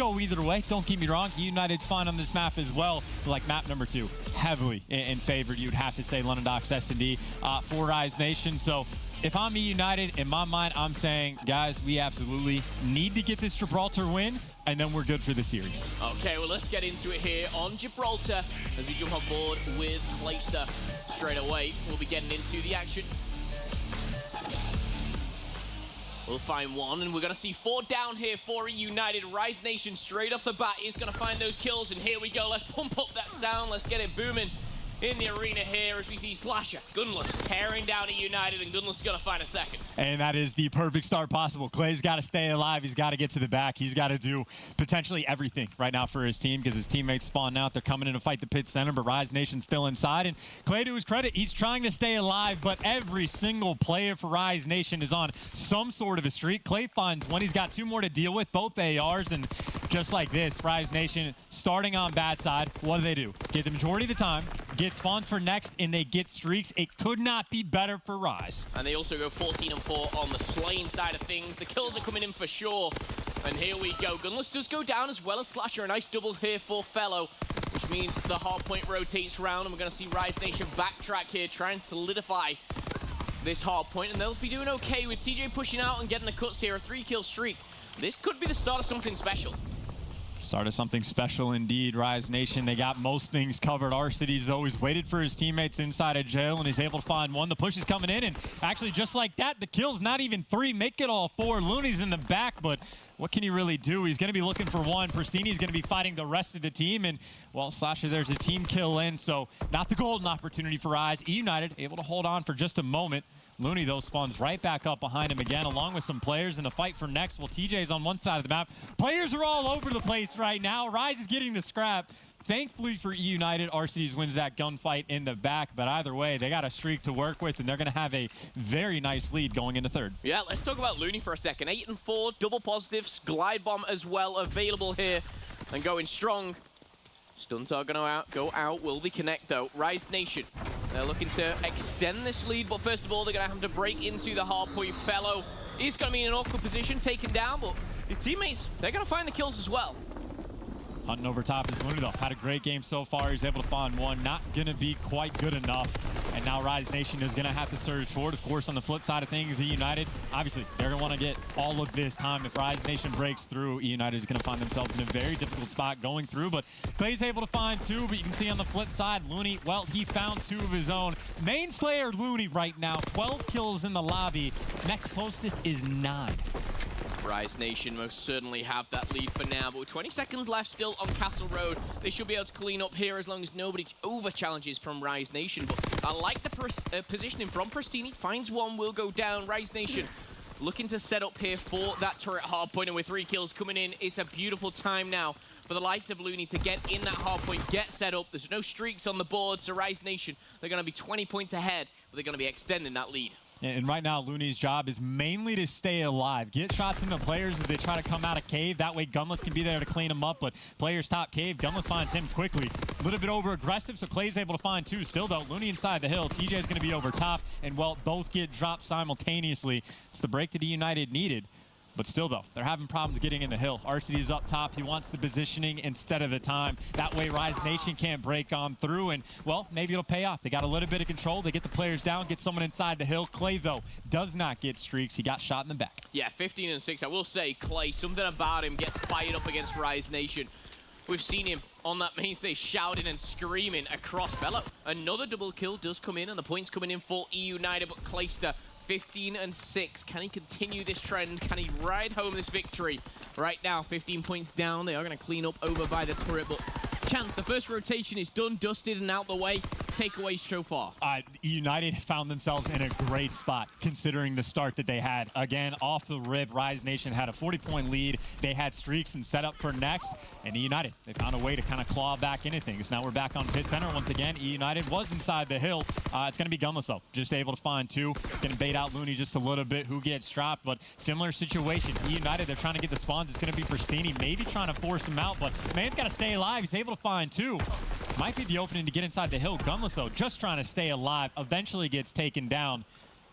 go either way. Don't get me wrong. United's fine on this map as well. But like map number 2, heavily in favor, you'd have to say London Docks S&D for Rise Nation. So if I'm eUnited, in my mind, I'm saying, guys, we absolutely need to get this Gibraltar win, and then we're good for the series. Okay, well, let's get into it here on Gibraltar as we jump on board with Kaliber straight away. We'll be getting into the action. We'll find one, and we're going to see 4 down here for eUnited. Rise Nation straight off the bat is going to find those kills, and here we go. Let's pump up that sound. Let's get it booming in the arena here as we see Slasher, Gunless tearing down eUnited, and Gunless is going to find a second. And that is the perfect start possible. Clay's got to stay alive. He's got to get to the back. He's got to do potentially everything right now for his team because his teammates spawn out. They're coming in to fight the pit center, but Rise Nation's still inside. And Clay, to his credit, he's trying to stay alive, but every single player for Rise Nation is on some sort of a streak. Clay finds one. He's got 2 more to deal with, both ARs, and just like this, Rise Nation starting on bad side. What do? Get the majority of the time, get spawns for next, and they get streaks. It could not be better for Rise. And they also go 14-4 on the slaying side of things. The kills are coming in for sure. And here we go. Gunless does go down as well as Slasher. A nice double here for Fellow, which means the hard point rotates round, and we're going to see Rise Nation backtrack here, try and solidify this hard point, and they'll be doing okay with TJ pushing out and getting the cuts here. A 3-kill streak. This could be the start of something special. Start of something special indeed, Rise Nation. They got most things covered. Arcity's always waited for his teammates inside of jail, and he's able to find one. The push is coming in, and actually just like that, the kill's not even 3. Make it all 4. Looney's in the back, but what can he really do? He's going to be looking for one. Pristini's going to be fighting the rest of the team, and, well, Slasher, there's a team kill in, so not the golden opportunity for Rise. eUnited able to hold on for just a moment. Looney, though, spawns right back up behind him again, along with some players in the fight for next. Well, TJ's on one side of the map. Players are all over the place right now. Rise is getting the scrap. Thankfully for eUnited, RCs wins that gunfight in the back. But either way, they got a streak to work with, and they're going to have a very nice lead going into third. Yeah, let's talk about Looney for a second. 8-4, double positives, glide bomb as well available here, and going strong. Stunts are going to go out. Will they connect, though? Rise Nation, they're looking to extend this lead, but first of all, they're going to have to break into the hard point. Fellow is going to be in an awkward position, taken down, but his teammates, they're going to find the kills as well. Hunting over top is Looney, though. Had a great game so far. He's able to find one. Not going to be quite good enough. And now Rise Nation is going to have to surge forward. Of course, on the flip side of things, eUnited, obviously, they're going to want to get all of this time. If Rise Nation breaks through, eUnited is going to find themselves in a very difficult spot going through. But Clay's able to find 2, but you can see on the flip side, Looney, well, he found 2 of his own. Main Slayer Looney right now, 12 kills in the lobby. Next closest is 9. Rise Nation most certainly have that lead for now, but with 20 seconds left still on Castle Road, they should be able to clean up here as long as nobody over-challenges from Rise Nation. But I like the positioning from Pristini. Finds one, will go down. Rise Nation looking to set up here for that turret hard point, and with 3 kills coming in, it's a beautiful time now for the likes of Looney to get in that hard point, get set up. There's no streaks on the board, so Rise Nation, they're going to be 20 points ahead, but they're going to be extending that lead. And right now, Looney's job is mainly to stay alive. Get shots into players as they try to come out of cave. That way, Gunless can be there to clean them up. But players top cave. Gunless finds him quickly. A little bit over-aggressive, so Clay's able to find 2. Still, though, Looney inside the hill. TJ's going to be over top. And, well, both get dropped simultaneously. It's the break that eUnited needed. But still, though, they're having problems getting in the hill. RCD's up top. He wants the positioning instead of the time. That way, Rise Nation can't break on through. And, well, maybe it'll pay off. They got a little bit of control. They get the players down, get someone inside the hill. Clay, though, does not get streaks. He got shot in the back. Yeah, 15-6. I will say, Clay, something about him gets fired up against Rise Nation. We've seen him on that main stage shouting and screaming across Fellow. Another double kill does come in, and the points coming in for eUnited, but Clayster 15-6. Can he continue this trend? Can he ride home this victory? Right now, 15 points down. They are going to clean up over by the turret, but Chance, the first rotation is done, dusted, and out the way. Takeaways so far. United found themselves in a great spot considering the start that they had. Again, off the rip, Rise Nation had a 40-point lead. They had streaks and set up for next. And United, they found a way to kind of claw back into things. Now we're back on pit center once again. United was inside the hill. It's going to be Gunless, though. Just able to find 2. It's going to bait out Looney just a little bit, who gets dropped. But similar situation. United, they're trying to get the spawns. It's going to be Pristini, maybe trying to force him out. But man's got to stay alive. He's able to find 2. Might be the opening to get inside the hill. Gunless, though, just trying to stay alive. Eventually gets taken down.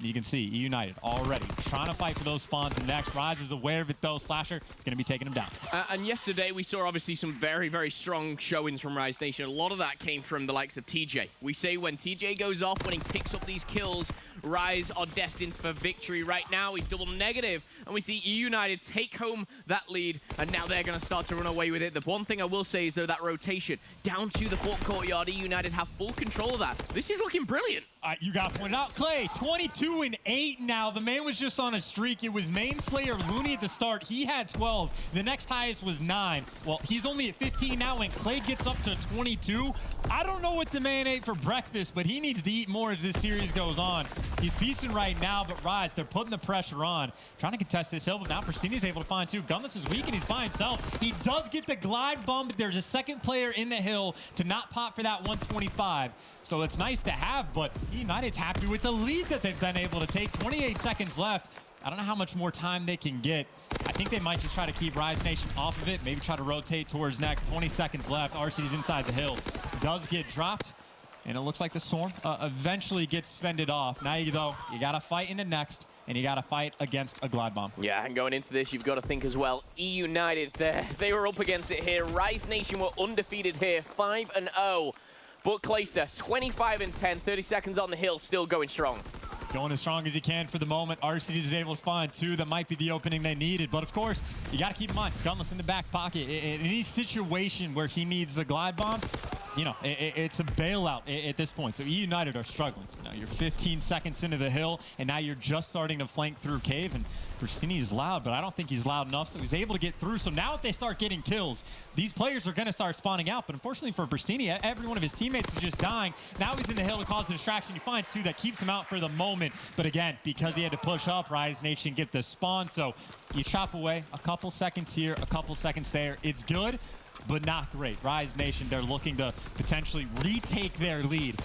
You can see eUnited already trying to fight for those spawns. And next, Rise is aware of it though. Slasher is going to be taking him down. And yesterday we saw obviously some very, very strong showings from Rise Nation. A lot of that came from the likes of TJ. We say when TJ goes off, when he picks up these kills, Rise are destined for victory. Right now, he's double negative, and we see eUnited take home that lead, and now they're going to start to run away with it. The one thing I will say is, though, that rotation down to the Fort Courtyard, eUnited have full control of that. This is looking brilliant. You got pointed out. Clay, 22 and 8 now. The man was just on a streak. It was main slayer Looney at the start. He had 12. The next highest was 9. Well, he's only at 15 now, and Clay gets up to 22. I don't know what the man ate for breakfast, but he needs to eat more as this series goes on. He's piecing right now, but Rise, they're putting the pressure on. Trying to contest this hill, but now Pristini's able to find 2. Gunless is weak, and he's by himself. He does get the glide bomb, but there's a second player in the hill to not pop for that 125. So it's nice to have, but eUnited's happy with the lead that they've been able to take. 28 seconds left. I don't know how much more time they can get. I think they might just try to keep Rise Nation off of it, maybe try to rotate towards next. 20 seconds left. RC's inside the hill. Does get dropped, and it looks like the Storm eventually gets fended off. Now, you got to fight into next, and you got to fight against a glide bomb. Yeah, and going into this, you've got to think as well, eUnited, they were up against it here. Rise Nation were undefeated here, 5-0. But Clayster, 25 and 10, 30 seconds on the hill, still going strong. Going as strong as he can for the moment. RC is able to find 2. That might be the opening they needed. But of course, you got to keep in mind, Gunless in the back pocket. In any situation where he needs the glide bomb, you know, it's a bailout at this point. So eUnited are struggling. Now you're 15 seconds into the hill, and now you're just starting to flank through cave. And Pristini's loud, but I don't think he's loud enough, so he's able to get through. So now if they start getting kills, these players are going to start spawning out. But unfortunately for Pristini, every one of his teammates is just dying. Now he's in the hill to cause a distraction. He finds 2 that keeps him out for the moment. But again, because he had to push up, Rise Nation get the spawn. So you chop away a couple seconds here, a couple seconds there. It's good, but not great. Rise Nation, they're looking to potentially retake their lead.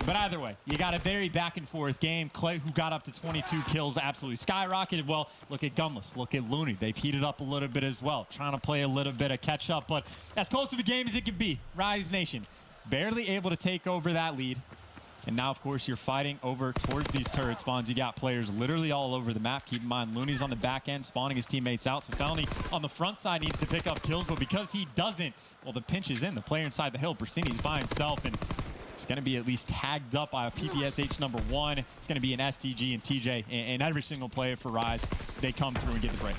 But either way, you got a very back and forth game. Clay, who got up to 22 kills, absolutely skyrocketed. Well, look at Gunless, look at Looney. They've heated up a little bit as well, trying to play a little bit of catch up, but as close of a game as it can be. Rise Nation barely able to take over that lead. And now, of course, you're fighting over towards these turret spawns. You got players literally all over the map. Keep in mind, Looney's on the back end, spawning his teammates out. So Felony on the front side needs to pick up kills, but because he doesn't, well, the pinch is in. The player inside the hill, Pristini's by himself, and it's going to be at least tagged up by a PPSH number 1. It's going to be an STG and TJ, and every single player for Rise, they come through and get the break.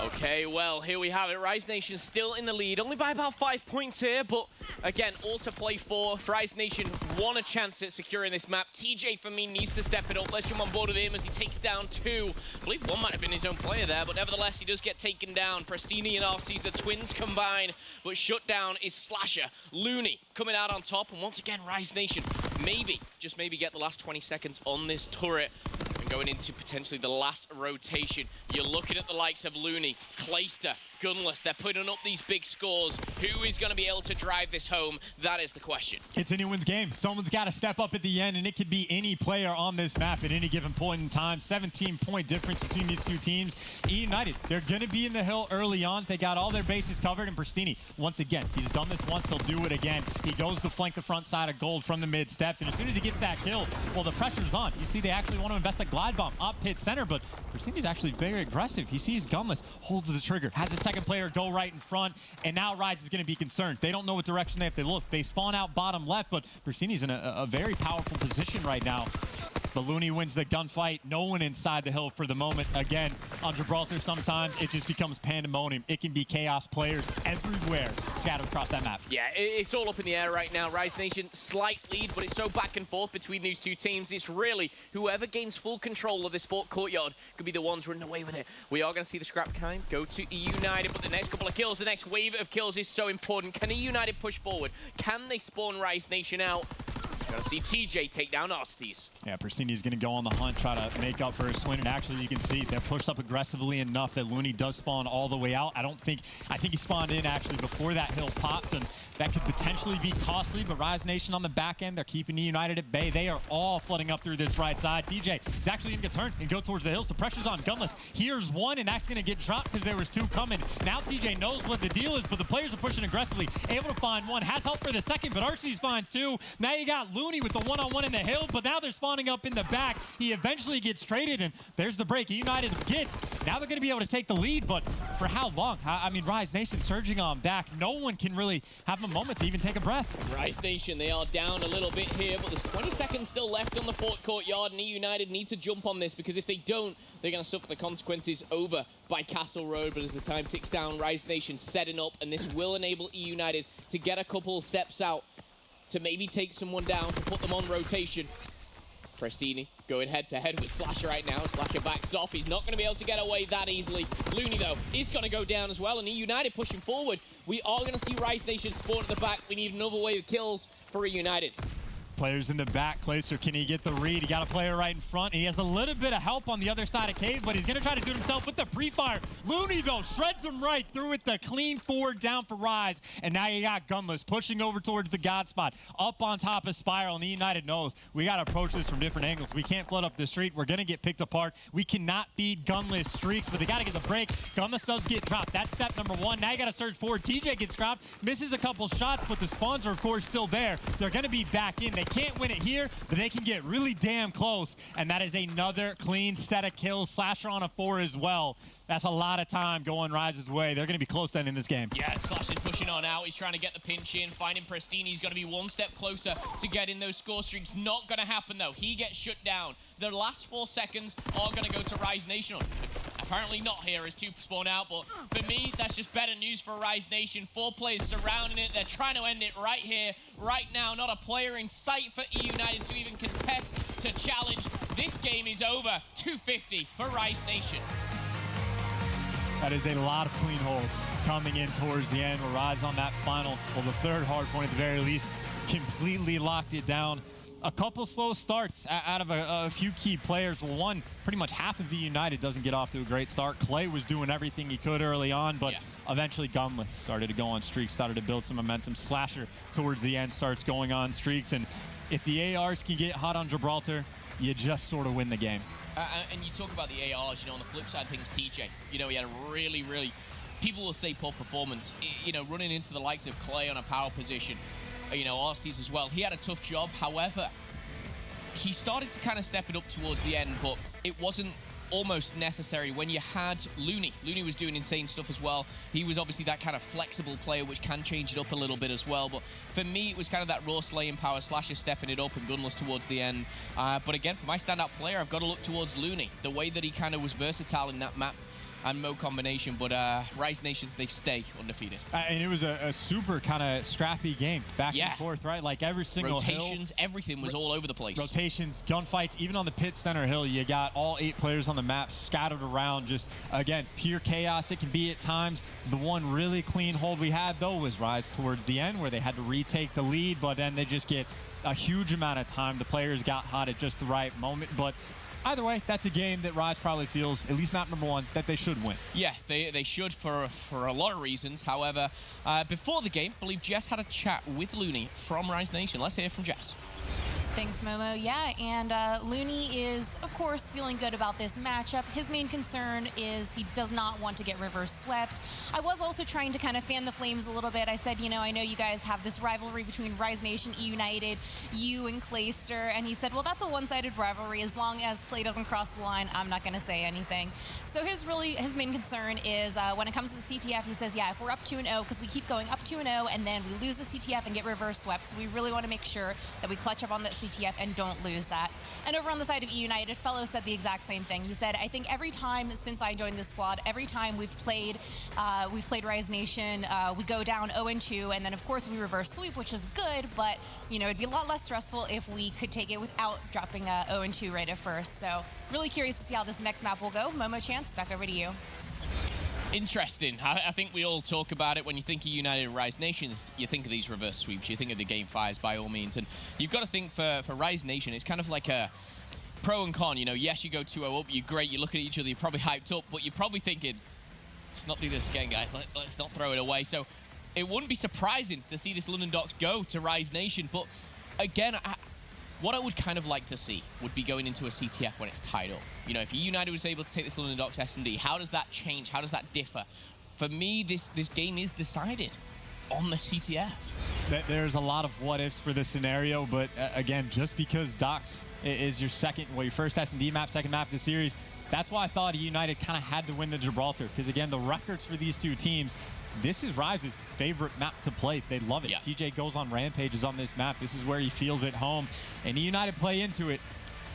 Okay, well, here we have it. Rise Nation still in the lead, only by about 5 points here, but again, all to play for. Rise Nation want a chance at securing this map. TJ, for me, needs to step it up. Let's jump on board with him as he takes down 2. I believe 1 might have been his own player there, but nevertheless, he does get taken down. Pristini and RC's, the twins combine, but shut down is Slasher. Looney coming out on top, and once again, Rise Nation maybe, just maybe get the last 20 seconds on this turret. Going into potentially the last rotation. You're looking at the likes of Looney, Clayster, Gunless. They're putting up these big scores. Who is going to be able to drive this home? That is the question. It's anyone's game. Someone's got to step up at the end, and it could be any player on this map at any given point in time. 17-point difference between these two teams. eUnited, they're going to be in the hill early on. They got all their bases covered, and Pristini, once again, he's done this once, he'll do it again. He goes to flank the front side of Gold from the mid steps, and as soon as he gets that kill, well, the pressure's on. You see, they actually want to invest a glide bomb up pit center, but Pristini's actually very aggressive. He sees Gunless, holds the trigger, has a second player go right in front, and now Rise is going to be concerned. They don't know what direction they have to look. They spawn out bottom left, but Pristini's in a very powerful position right now. But Looney wins the gunfight. No one inside the hill for the moment. Again, on Gibraltar, sometimes it just becomes pandemonium. It can be chaos, players everywhere scattered across that map. Yeah, it's all up in the air right now. Rise Nation, slight lead, but it's so back and forth between these two teams. It's really whoever gains full control of this Fort Courtyard could be the ones running away with it. We are going to see the scrap kind go to eUnited, but the next couple of kills, the next wave of kills is so important. Can eUnited push forward? Can they spawn Rise Nation out? Gonna see TJ take down Osties. Yeah, Pristini's gonna go on the hunt, try to make up for his twin, and actually you can see they're pushed up aggressively enough that Looney does spawn all the way out. I think he spawned in actually before that hill pops, and that could potentially be costly, but Rise Nation on the back end, they're keeping eUnited at bay. They are all flooding up through this right side. TJ is actually gonna get turned and go towards the hill, so pressure's on Gunless. Here's one, and that's gonna get dropped because there was 2 coming. Now TJ knows what the deal is, but the players are pushing aggressively, able to find one, has help for the second, but RC's finds 2. Now you got Looney Looney with the one-on-one in the hill, but now they're spawning up in the back. He eventually gets traded, and there's the break. United gets. Now they're going to be able to take the lead, but for how long? I mean, Rise Nation surging on back. No one can really have a moment to even take a breath. Rise Nation, they are down a little bit here, but there's 20 seconds still left on the Fort Courtyard, and eUnited need to jump on this, because if they don't, they're going to suffer the consequences over by Castle Road. But as the time ticks down, Rise Nation setting up, and this will enable eUnited to get a couple steps out to maybe take someone down, to put them on rotation. Prestini going head-to-head with Slasher right now. Slasher backs off. He's not going to be able to get away that easily. Looney, though, is going to go down as well, and eUnited pushing forward. We are going to see Rise Nation spawn at the back. We need another wave of kills for eUnited. Players in the back. Clayster, can he get the read? He got a player right in front. He has a little bit of help on the other side of Cave, but he's going to try to do it himself with the pre-fire. Looney, though, shreds him right through it. The clean forward down for Rise. And now you got Gunless pushing over towards the God spot. Up on top of Spiral, and eUnited knows we got to approach this from different angles. We can't flood up the street. We're going to get picked apart. We cannot feed Gunless streaks, but they got to get the break. Gunless does get dropped. That's step number one. Now you got to surge forward. TJ gets dropped, misses a couple shots, but the spawns are, of course, still there. They're going to be back in. They can't win it here, but they can get really damn close, and that is another clean set of kills. Slasher on a 4 as well. That's a lot of time going Rise's way. They're going to be close then in this game. Yeah, Slasher's pushing on out. He's trying to get the pinch in, finding Prestini. He's going to be one step closer to getting those score streaks. Not going to happen, though. He gets shut down. The last 4 seconds are going to go to Rise Nation. Apparently not here as 2 spawn out, but for me, that's just better news for Rise Nation. 4 players surrounding it. They're trying to end it right here, right now. Not a player in sight for eUnited to even contest, to challenge. This game is over. 250 for Rise Nation. That is a lot of clean holds coming in towards the end. Where Rise on that final, well, the third hard point at the very least, completely locked it down. A couple slow starts out of a few key players. Well, one, pretty much half of eUnited doesn't get off to a great start. Clay was doing everything he could early on, but eventually Gunless started to go on streaks, started to build some momentum. Slasher towards the end starts going on streaks, and if the ARs can get hot on Gibraltar, you just sort of win the game. And you talk about the ARs, on the flip side of things, TJ, he had a really, people will say poor performance, running into the likes of Clay on a power position, Arstes as well. He had a tough job. However, he started to kind of step it up towards the end, but it wasn't almost necessary when you had Looney. Looney was doing insane stuff as well. He was obviously that kind of flexible player which can change it up a little bit as well. But for me, it was kind of that raw slaying power, Slasher stepping it up and Gunless towards the end. But again, for my standout player, I've got to look towards Looney. The way that he kind of was versatile in that map and mode combination, but Rise Nation, they stay undefeated. And it was a super kind of scrappy game, back and forth, right? Like every single rotations, everything was all over the place. Rotations, gunfights, even on the pit center hill, you got all 8 players on the map scattered around, just, again, pure chaos it can be at times. The one really clean hold we had, though, was Rise towards the end, where they had to retake the lead, but then they just get a huge amount of time. The players got hot at just the right moment, but either way, that's a game that Rise probably feels, at least map number 1, that they should win. Yeah, they should for a lot of reasons. However, before the game, I believe Jess had a chat with Looney from Rise Nation. Let's hear from Jess. Thanks, Momo. Yeah, and Looney is, of course, feeling good about this matchup. His main concern is he does not want to get reverse swept. I was also trying to kind of fan the flames a little bit. I said, I know you guys have this rivalry between Rise Nation, eUnited, you and Clayster, and he said, well, that's a one-sided rivalry. As long as Clay doesn't cross the line, I'm not going to say anything. So his main concern is when it comes to the CTF, he says, yeah, if we're up 2-0, because we keep going up 2-0, and then we lose the CTF and get reverse swept, so we really want to make sure that we clutch up on that CTF and don't lose that. And over on the side of eUnited, Fellow said the exact same thing. He said, I think every time since I joined this squad, every time we've played Rise Nation, we go down 0-2, and then of course we reverse sweep, which is good, but it'd be a lot less stressful if we could take it without dropping 0-2 right at first. So really curious to see how this next map will go. Momo Chance, back over to you. Interesting. I think we all talk about it. When you think of United Rise Nation, you think of these reverse sweeps. You think of the game 5s by all means. And you've got to think for Rise Nation, it's kind of like a pro and con. Yes, you go 2-0 up, you're great, you look at each other, you're probably hyped up, but you're probably thinking, let's not do this again, guys. Let's not throw it away. So it wouldn't be surprising to see this London Docks go to Rise Nation. But again, what I would kind of like to see would be going into a CTF when it's tied up. If eUnited was able to take this London Docks SMD, how does that change? How does that differ? For me, this game is decided on the CTF. There's a lot of what-ifs for this scenario, but again, just because Docs is your your first S&D map, second map of the series, that's why I thought eUnited kind of had to win the Gibraltar, because again, the records for these two teams, this is Rise's favorite map to play. They love it. Yeah. TJ goes on rampages on this map. This is where he feels at home, and eUnited play into it.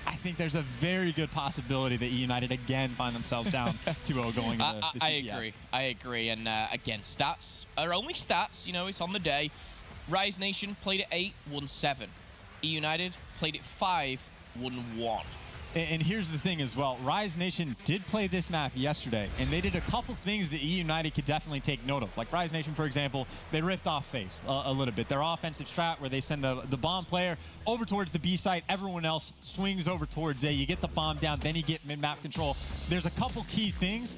I think there's a very good possibility that eUnited again find themselves down 2-0 going into the CTF. I agree. And again, stats are only stats. You know, it's on the day. Rise Nation played at 8, won 7. eUnited played at 5, won 1. And here's the thing as well. Rise Nation did play this map yesterday, and they did a couple things that eUnited could definitely take note of. Like Rise Nation, for example, they ripped off Faze a little bit. Their offensive strat where they send the bomb player over towards the B site, everyone else swings over towards A. You get the bomb down, then you get mid-map control. There's a couple key things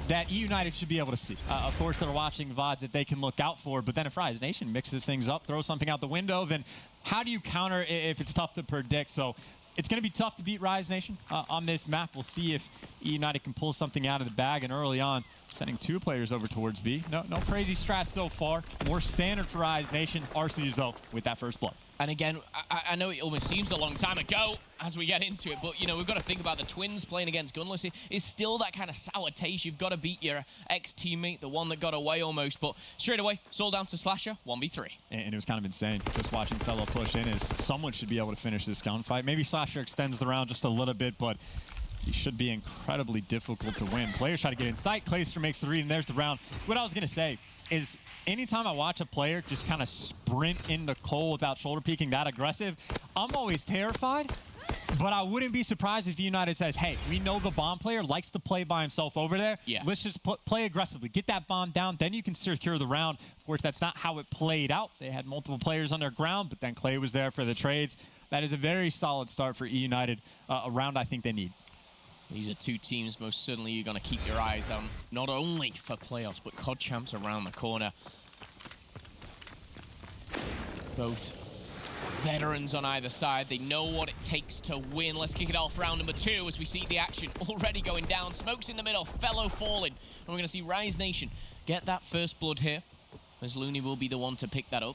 that eUnited should be able to see. Of course, they're watching VODs that they can look out for, but then if Rise Nation mixes things up, throws something out the window, then how do you counter if it's tough to predict? So it's going to be tough to beat Rise Nation on this map. We'll see if eUnited can pull something out of the bag, and early on, sending 2 players over towards B. No crazy strats so far. More standard for Rise Nation. RCs, though, with that first blood. And again, I know it almost seems a long time ago as we get into it, but, you know, we've got to think about the Twins playing against Gunless. It's still that kind of sour taste. You've got to beat your ex-teammate, the one that got away almost. But straight away, sold down to Slasher, 1v3. And it was kind of insane just watching Fellow push in as someone should be able to finish this gunfight. Maybe Slasher extends the round just a little bit, but he should be incredibly difficult to win. Players try to get in sight. Clayster makes the read, and there's the round. What I was going to say is anytime I watch a player just kind of sprint into Cole without shoulder peeking that aggressive, I'm always terrified. But I wouldn't be surprised if eUnited says, hey, we know the bomb player likes to play by himself over there. Yeah. Let's just play aggressively. Get that bomb down, then you can secure the round. Of course, that's not how it played out. They had multiple players on their ground, but then Clay was there for the trades. That is a very solid start for eUnited, a round I think they need. These are two teams most certainly you're going to keep your eyes on, not only for playoffs, but COD champs around the corner. Both veterans on either side. They know what it takes to win. Let's kick it off round number 2 as we see the action already going down. Smokes in the middle, Fellow falling. And we're going to see Rise Nation get that first blood here, as Looney will be the one to pick that up.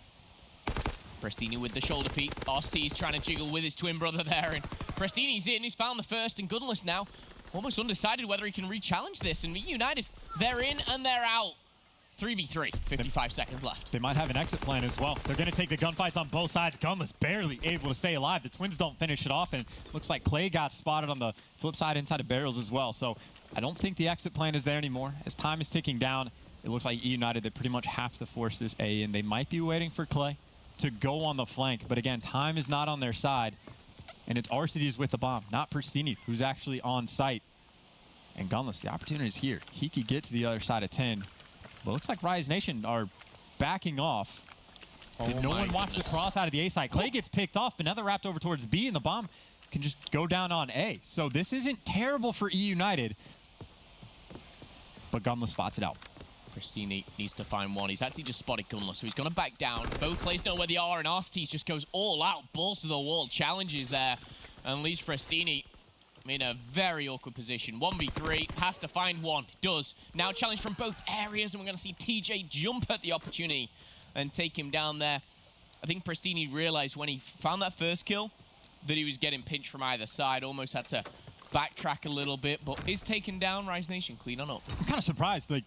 Prestini with the shoulder peek. Osty's trying to jiggle with his twin brother there. And Prestini's in. He's found the first. And Gunless now almost undecided whether he can re-challenge this. And eUnited, they're in and they're out. 3v3, 55 seconds left. They might have an exit plan as well. They're going to take the gunfights on both sides. Gunless barely able to stay alive. The Twins don't finish it off. And looks like Clay got spotted on the flip side inside of barrels as well. So I don't think the exit plan is there anymore. As time is ticking down, it looks like eUnited, they pretty much have to force this A. And they might be waiting for Clay to go on the flank, but again, time is not on their side, and it's RCDs with the bomb, not Prestini, who's actually on site. And Gunless, the opportunity is here. He could get to the other side of 10, but it looks like Rise Nation are backing off. Did no one watch the cross out of the A side? Clay gets picked off, but now they're wrapped over towards B, and the bomb can just go down on A. So this isn't terrible for eUnited, but Gunless spots it out. Prestini needs to find one. He's actually just spotted Gunless, so he's going to back down. Both players know where they are, and Arstees just goes all out, balls to the wall, challenges there, and leaves Prestini in a very awkward position. 1v3, has to find one, does. Now challenge from both areas, and we're going to see TJ jump at the opportunity and take him down there. I think Prestini realized when he found that first kill that he was getting pinched from either side, almost had to backtrack a little bit, but is taken down. Rise Nation clean on up. I'm kind of surprised. Like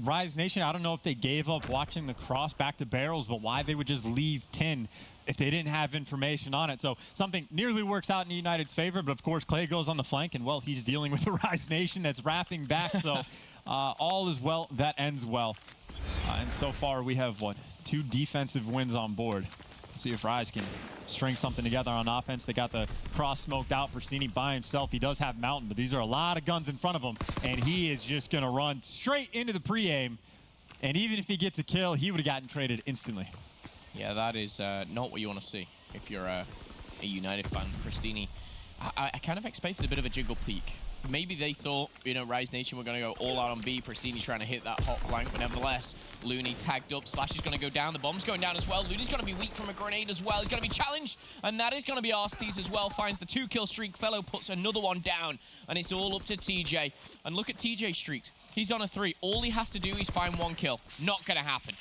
Rise Nation, I don't know if they gave up watching the cross back to barrels, but why they would just leave 10 if they didn't have information on it. So something nearly works out in United's favor, but of course Clay goes on the flank, and well, he's dealing with the Rise Nation that's wrapping back. So all is well that ends well. And so far we have, what, 2 defensive wins on board. See if Rise can string something together on offense. They got the cross smoked out. Prestini by himself. He does have Mountain, but these are a lot of guns in front of him, and he is just going to run straight into the pre-aim. And even if he gets a kill, he would have gotten traded instantly. Yeah, that is not what you want to see if you're a United fan. Prestini, I kind of expected a bit of a jiggle peek. Maybe they thought, you know, Rise Nation were going to go all out on B. Prestini trying to hit that hot flank, but nevertheless, Looney tagged up. Slash is going to go down. The bomb's going down as well. Looney's going to be weak from a grenade as well. He's going to be challenged, and that is going to be Arstees as well. Finds the 2-kill streak. Fellow puts another one down, and it's all up to TJ. And look at TJ's streaks. He's on a 3. All he has to do is find 1 kill. Not going to happen.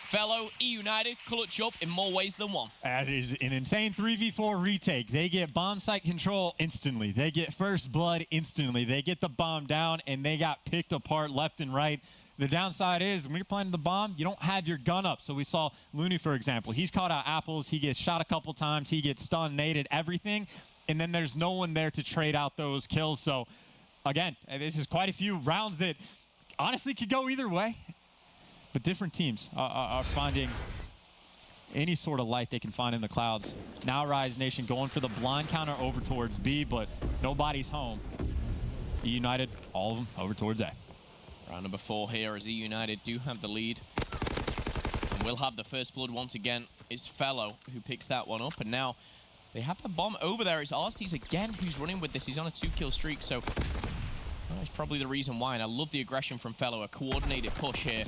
Fellow eUnited clutch up in more ways than one. That is an insane 3v4 retake. They get bomb site control instantly. They get first blood instantly. They get the bomb down, and they got picked apart left and right. The downside is when you're planting the bomb, you don't have your gun up. So we saw Looney, for example. He's caught out apples. He gets shot a couple times. He gets stunned, naded, everything. And then there's no one there to trade out those kills. So, again, this is quite a few rounds that honestly could go either way. But different teams are finding any sort of light they can find in the clouds. Now Rise Nation going for the blind counter over towards B, but nobody's home. eUnited, all of them over towards A. Round number 4 here as eUnited do have the lead. And will have the first blood once again. It's Fellow who picks that one up. And now they have the bomb over there. It's Arsty's again who's running with this. He's on a 2-kill streak, so that's probably the reason why. And I love the aggression from Fellow. A coordinated push here.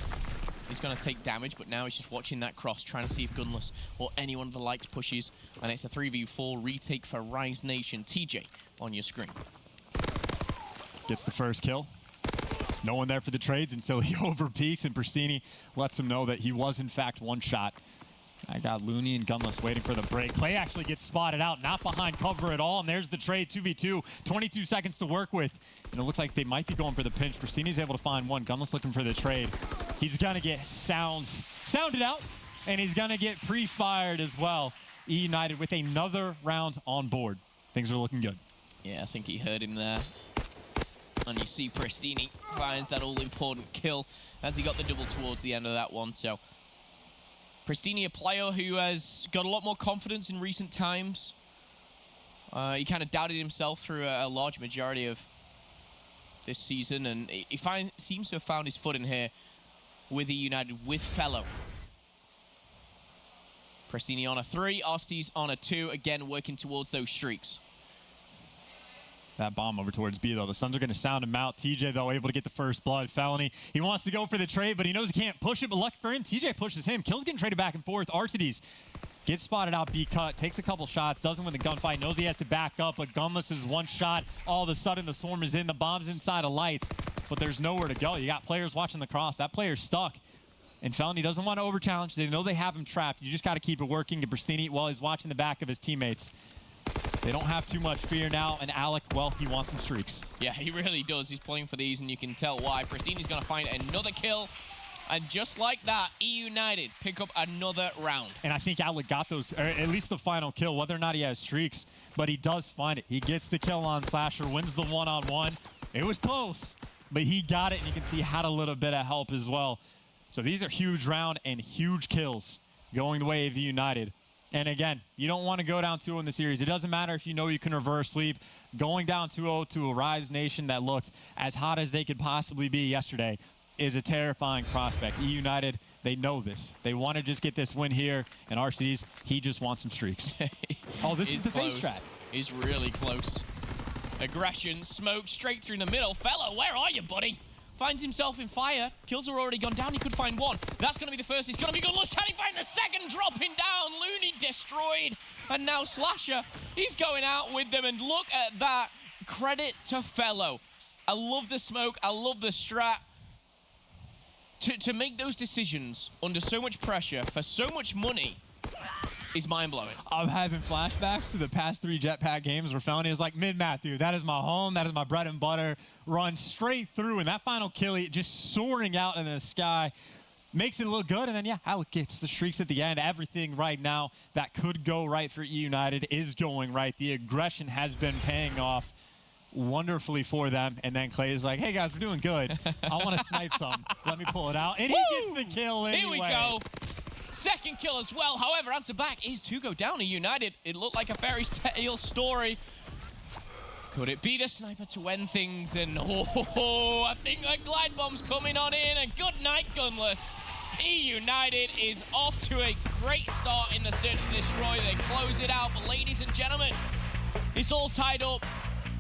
He's going to take damage, but now he's just watching that cross, trying to see if Gunless or anyone of the likes pushes. And it's a 3v4 retake for Rise Nation. TJ on your screen. Gets the first kill. No one there for the trades until he overpeaks, and Pristini lets him know that he was, in fact, one shot. I got Looney and Gunless waiting for the break. Clay actually gets spotted out, not behind cover at all, and there's the trade, 2v2, 22 seconds to work with. And it looks like they might be going for the pinch. Pristini's able to find one. Gunless looking for the trade. He's going to get sounded out, and he's going to get pre-fired as well. eUnited with another round on board. Things are looking good. Yeah, I think he heard him there. And you see Pristini finds that all-important kill as he got the double towards the end of that one. So Pristini, a player who has got a lot more confidence in recent times. He kind of doubted himself through a large majority of this season, and he seems to have found his footing here with eUnited, with Fellow. Pristini on a 3, Arsty's on a 2, again working towards those streaks. That bomb over towards B, though. The Suns are going to sound him out. TJ, though, able to get the first blood. Felony, he wants to go for the trade, but he knows he can't push it. But lucky for him, TJ pushes him. Kill's getting traded back and forth. Arcides gets spotted out, B cut, takes a couple shots, doesn't win the gunfight, knows he has to back up, but Gunless is one shot. All of a sudden, the swarm is in. The bomb's inside of lights, but there's nowhere to go. You got players watching the cross. That player's stuck. And Felony doesn't want to over-challenge. They know they have him trapped. You just got to keep it working. And Pristini, while he's watching the back of his teammates, they don't have too much fear now, and Alec, well, he wants some streaks. Yeah, he really does. He's playing for these, and you can tell why. Pristini's going to find another kill, and just like that, eUnited pick up another round. And I think Alec got those, or at least the final kill, whether or not he has streaks, but he does find it. He gets the kill on Slasher, wins the one-on-one. It was close, but he got it, and you can see he had a little bit of help as well. So these are huge round and huge kills going the way of eUnited. And again, you don't want to go down 2-0 in the series. It doesn't matter if you know you can reverse sweep. Going down 2-0 to a Rise Nation that looked as hot as they could possibly be yesterday is a terrifying prospect. eUnited, they know this. They want to just get this win here. And RC's, he just wants some streaks. Oh, this is the Faze strat. He's really close. Aggression, smoke, straight through the middle. Fellow, where are you, buddy? Finds himself in fire. Kills are already gone down. He could find one. That's going to be the first. He's going to be Gunless. Can he find the second? Dropping down. Looney destroyed. And now Slasher, he's going out with them. And look at that. Credit to Fellow. I love the smoke. I love the strat. To make those decisions under so much pressure for so much money is mind-blowing. I'm having flashbacks to the past 3 Jetpack games where Felony is like, mid-map, dude, that is my home, that is my bread and butter. Run straight through, and that final kill, just soaring out in the sky, makes it look good. And then, yeah, Alec gets the streaks at the end. Everything right now that could go right for eUnited is going right. The aggression has been paying off wonderfully for them. And then Clay is like, hey, guys, we're doing good. I want to snipe some. Let me pull it out. And he gets the kill anyway. Here we go. Second kill as well. However, answer back is to go down eUnited. It looked like a fairy tale story. Could it be the sniper to end things? And I think a glide bomb's coming on in. And good night, Gunless. eUnited is off to a great start in the search and destroy. They close it out. But ladies and gentlemen, it's all tied up.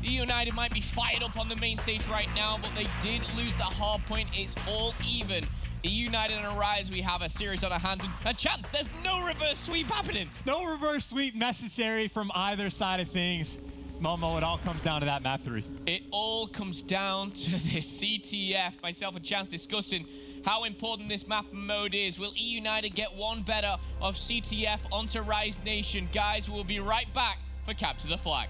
eUnited might be fired up on the main stage right now, but they did lose the hard point. It's all even. eUnited and Rise, we have a series on our hands, and a chance. There's no reverse sweep happening. No reverse sweep necessary from either side of things. Momo, it all comes down to that map 3. It all comes down to this CTF. Myself and Chance discussing how important this map and mode is. Will eUnited get one better of CTF onto Rise Nation? Guys, we'll be right back for Capture the Flag.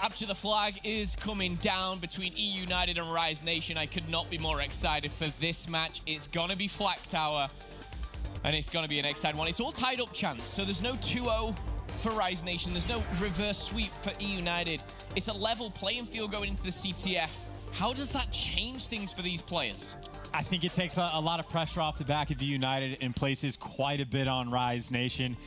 Capture the Flag is coming down between eUnited and Rise Nation. I could not be more excited for this match. It's going to be Flag Tower, and it's going to be an exciting one. It's all tied up chance, so there's no 2-0 for Rise Nation. There's no reverse sweep for eUnited. It's a level playing field going into the CTF. How does that change things for these players? I think it takes a lot of pressure off the back of eUnited and places quite a bit on Rise Nation.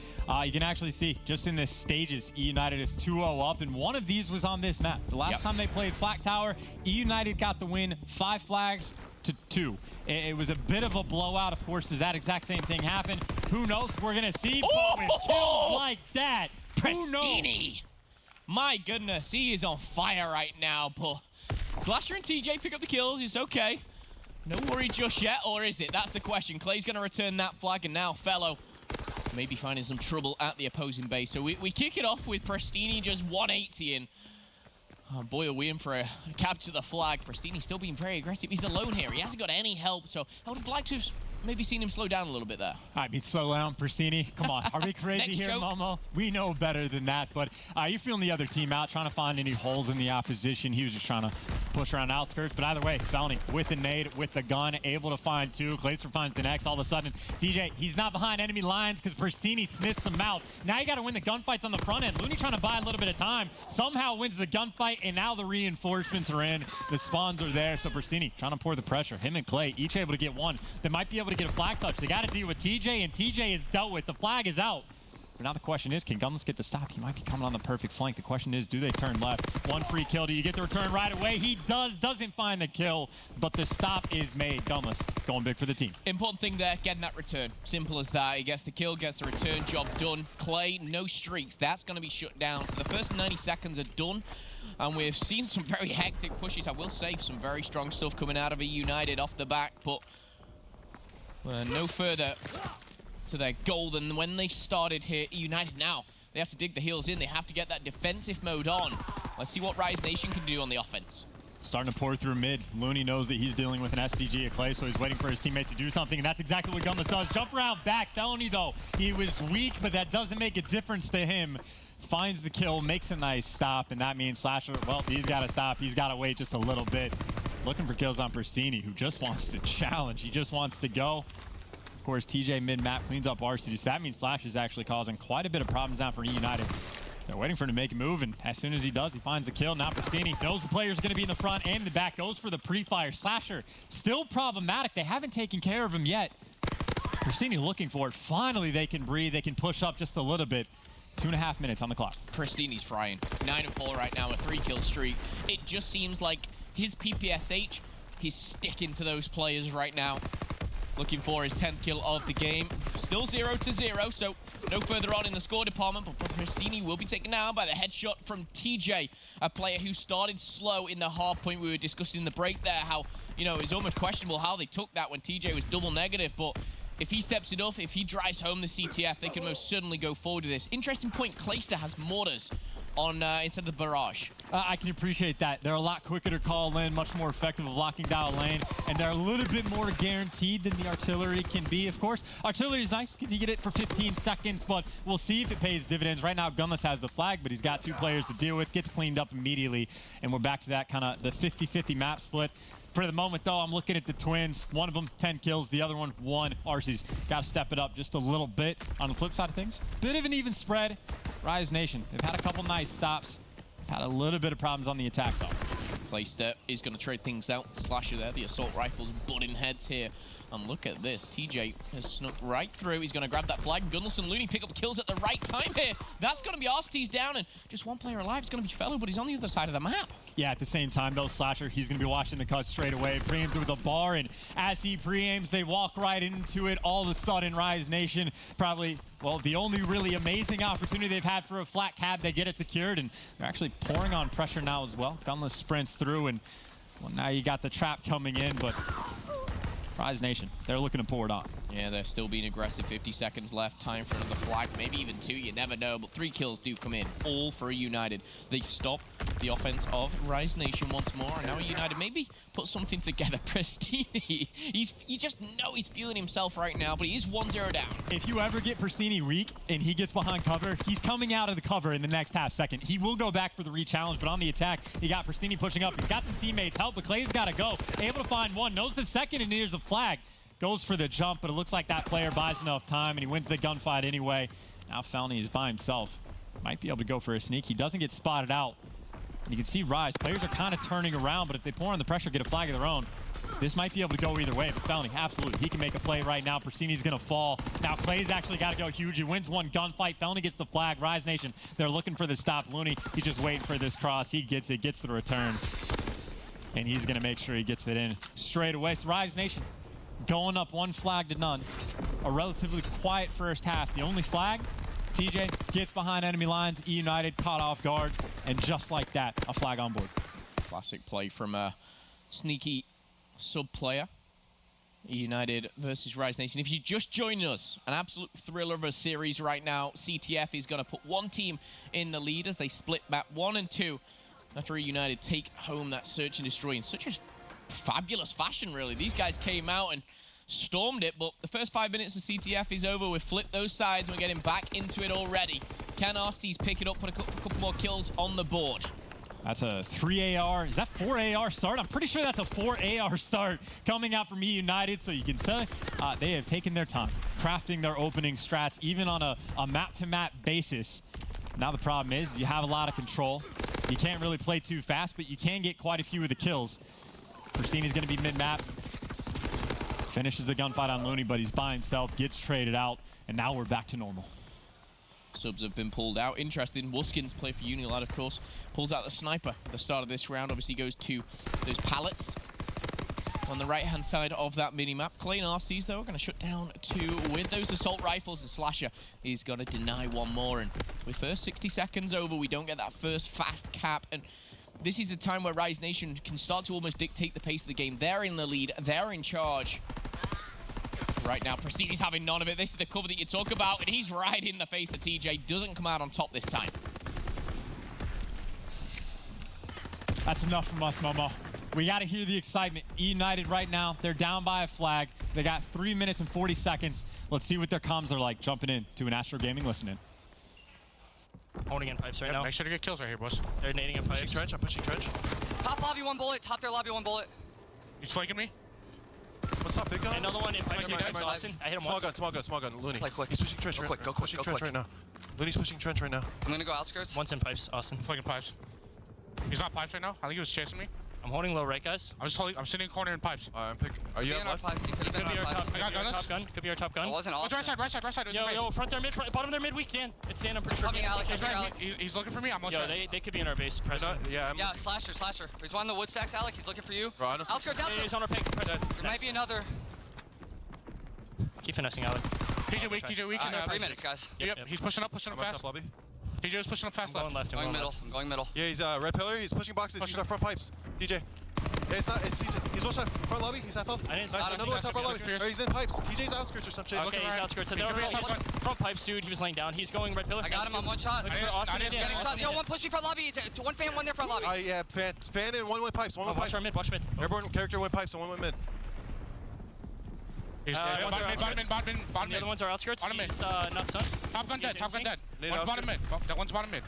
You can actually see just in the stages, eUnited is 2-0 up, and one of these was on this map. The last time they played Flag Tower, eUnited got the win, 5 flags to 2. It was a bit of a blowout. Of course, does that exact same thing happen? Who knows? We're going to see, but with kills like that, Pristini. My goodness, he is on fire right now, but Slasher and TJ pick up the kills. It's okay. No worry just yet, or is it? That's the question. Clay's going to return that flag, and now Fellow maybe finding some trouble at the opposing base. So we kick it off with Pristini just 180, and oh boy, are we in for a capture the flag. Pristini still being very aggressive. He's alone here. He hasn't got any help, so I would have liked to have maybe seen him slow down a little bit there. I mean, slow down, Pristini. Come on, are we crazy here, joke. Momo? We know better than that, but you're feeling the other team out, trying to find any holes in the opposition. He was just trying to push around outskirts, but either way, Felony with the nade, with the gun, able to find 2. Glacier finds the next. All of a sudden, TJ, he's not behind enemy lines because Pristini sniffs him out. Now you got to win the gunfights on the front end. Looney trying to buy a little bit of time. Somehow wins the gunfight, and now the reinforcements are in. The spawns are there, so Pristini trying to pour the pressure. Him and Clay each able to get 1. They might be able to get a flag touch. They got to deal with TJ, and TJ is dealt with. The flag is out. But now the question is, can Gunless get the stop? He might be coming on the perfect flank. The question is, do they turn left? 1 free kill. Do you get the return right away? He doesn't find the kill, but the stop is made. Gunless going big for the team. Important thing there, getting that return. Simple as that. He gets the kill, gets the return, job done. Clay, no streaks. That's going to be shut down. So the first 90 seconds are done. And we've seen some very hectic pushes. I will say some very strong stuff coming out of eUnited off the back, but no further to their goal than when they started here. eUnited now, they have to dig the heels in. They have to get that defensive mode on. Let's see what Rise Nation can do on the offense. Starting to pour through mid. Looney knows that he's dealing with an SDG at Clay, so he's waiting for his teammates to do something, and that's exactly what Gunless does. Jump around back. Felony, though, he was weak, but that doesn't make a difference to him. Finds the kill, makes a nice stop, and that means Slasher, well, he's got to stop. He's got to wait just a little bit. Looking for kills on Pristini, who just wants to challenge. He just wants to go. Of course, TJ mid-map cleans up RCD, so that means Slash is actually causing quite a bit of problems now for eUnited. They're waiting for him to make a move, and as soon as he does, he finds the kill. Now Pristini knows the player's going to be in the front and the back. Goes for the pre-fire. Slasher still problematic. They haven't taken care of him yet. Pristini looking for it. Finally, they can breathe. They can push up just a little bit. 2.5 minutes on the clock. Pristini's frying. 9-4 right now, a 3-kill streak. It just seems like his PPSH, he's sticking to those players right now. Looking for his 10th kill of the game. Still 0-0, so no further on in the score department, but Pristini will be taken down by the headshot from TJ, a player who started slow in the hard point. We were discussing in the break there how, you know, it's almost questionable how they took that when TJ was double negative, but if he steps it off, if he drives home the CTF, they can most certainly go forward with this. Interesting point, Clayster has mortars on instead of the barrage. I can appreciate that. They're a lot quicker to call in, much more effective of locking down a lane, and they're a little bit more guaranteed than the artillery can be. Of course, artillery is nice because you get it for 15 seconds, but we'll see if it pays dividends. Right now, Gunless has the flag, but he's got 2 players to deal with, gets cleaned up immediately, and we're back to that kind of the 50-50 map split. For the moment, though, I'm looking at the Twins. One of them, 10 kills. The other one, 1. RC's got to step it up just a little bit. On the flip side of things, bit of an even spread. Rise Nation, they've had a couple nice stops. They've had a little bit of problems on the attack, though. Clayster is going to trade things out. Slasher there, the assault rifles butting heads here. And look at this. TJ has snuck right through. He's going to grab that flag. Gunless and Looney pick up kills at the right time here. That's going to be RCT's down, and just 1 player alive. It's going to be Fellow, but he's on the other side of the map. Yeah, at the same time, though, Slasher, he's going to be watching the cut straight away. Pre-aims it with a bar, and as he pre-aims, they walk right into it. All of a sudden, Rise Nation, probably, well, the only really amazing opportunity they've had for a flat cab, they get it secured, and they're actually pouring on pressure now as well. Gunless sprints through, and well, now you got the trap coming in, but Rise Nation, they're looking to pour it on. Yeah, they're still being aggressive. 50 seconds left. Time for another flag. Maybe even 2. You never know. But 3 kills do come in. All for eUnited. They stop the offense of Rise Nation once more. And now eUnited maybe put something together. Pristini, you just know he's feeling himself right now. But he is 1-0 down. If you ever get Pristini weak and he gets behind cover, he's coming out of the cover in the next half second. He will go back for the re-challenge. But on the attack, he got Pristini pushing up. He's got some teammates help, but Clay's got to go. Able to find 1. Knows the second and nears the flag. Goes for the jump, but it looks like that player buys enough time, and he wins the gunfight anyway. Now Felny is by himself. Might be able to go for a sneak. He doesn't get spotted out. You can see Rise. Players are kind of turning around, but if they pour on the pressure, get a flag of their own, this might be able to go either way. But Felony, absolutely, he can make a play right now. Persini's going to fall. Now Clay's actually got to go huge. He wins one gunfight. Felony gets the flag. Rise Nation, they're looking for the stop. Looney, he's just waiting for this cross. He gets it, gets the return. And he's going to make sure he gets it in straight away. So Rise Nation going up 1 flag to none. A relatively quiet first half. The only flag, TJ gets behind enemy lines. eUnited caught off guard. And just like that, a flag on board. Classic play from a sneaky sub-player. eUnited versus Rise Nation. If you're just joining us, an absolute thriller of a series right now. CTF is going to put one team in the lead as they split map 1 and 2 after eUnited take home that search and destroy in such a fabulous fashion, really. These guys came out and stormed it, but the first 5 minutes of CTF is over. We've flipped those sides and we're getting back into it already. Can Arsties pick it up, put a couple more kills on the board? That's a 3 AR. Is that 4 AR start? I'm pretty sure that's a 4 AR start coming out from eUnited. So you can say they have taken their time crafting their opening strats, even on a map-to-map basis. Now the problem is you have a lot of control. You can't really play too fast, but you can get quite a few of the kills. Persini's going to be mid-map. Finishes the gunfight on Looney, but he's by himself, gets traded out, and now we're back to normal. Subs have been pulled out. Interesting. Wuskin's play for UNILAD, of course. Pulls out the sniper at the start of this round. Obviously goes to those pallets on the right-hand side of that minimap. Clay and Arsties, though, are going to shut down 2 with those assault rifles, and Slasher is going to deny 1 more. And with first 60 seconds over, we don't get that first fast cap. And this is a time where Rise Nation can start to almost dictate the pace of the game. They're in the lead. They're in charge. Right now, Prestigi's having none of it. This is the cover that you talk about, and he's right in the face of TJ. Doesn't come out on top this time. That's enough from us, Momo. We got to hear the excitement. eUnited right now, they're down by a flag. They got 3 minutes and 40 seconds. Let's see what their comms are like jumping in to an Astro Gaming listening. Holding in pipes right now. Make sure to get kills right here, boys. They're nading in pipes. Pushing trench, I'm pushing trench. Top lobby 1 bullet, top their lobby 1 bullet. He's flanking me. What's up, big guy? Another one in pipes. Austin. I hit him once. Small gun, Looney. Play quick. He's pushing trench right now. Go quick. Right now. Looney's pushing trench right now. I'm gonna go outskirts. Once in pipes, Austin. Flanking pipes. He's not pipes right now. I think he was chasing me. I'm holding low right, guys. I'm sitting in corner in pipes. I'm picking. Are you in our left? pipes. He could have been Could be in our our top, pipes. I got gunners. top gun. Could be our top gun. It wasn't It's Austin. right side. Yo, front there mid, bottom there mid weak, Dan. It's Dan, I'm pretty sure. Coming Alex, He's coming right. Alex. He's looking for me. I'm on Yo, shot. they could be in our base. Pressing. Yeah, Yeah, slasher. There's one in the wood stacks, Alex. He's looking for you. Bro, I don't see- Outskirts, He's outskirts. on our pick. Pressing. There might be another. Keep finessing, Alec. TJ weak. 3 minutes, guys. Yep, he's pushing up fast. lobby. TJ was pushing up fast I'm going left. I'm going middle. Yeah, he's red pillar. He's pushing boxes. He's our front pipes. DJ. Yeah, he's one shot front lobby. He's half health. I didn't Nice. see Another one top front lobby. Pierce. Or he's in pipes. TJ's outskirts or some shit. Okay, he's outskirts. So they're front pipes, dude. He was laying down. He's going red pillar. I got him on 1 shot. Look for Austin. I didn't- Dan. Getting shot. Yo, 1 push me front lobby. It's 1 fan, 1 there front lobby. Yeah, fan and one pipes. One Watch pipes. our mid. Watch mid. Everyone character one pipes and one mid. He's one's our bottom The mid. other ones are outskirts. Bottom mid. He's not stunned. Top gun dead. Need One's bottom mid. outskirts. That one's bottom mid.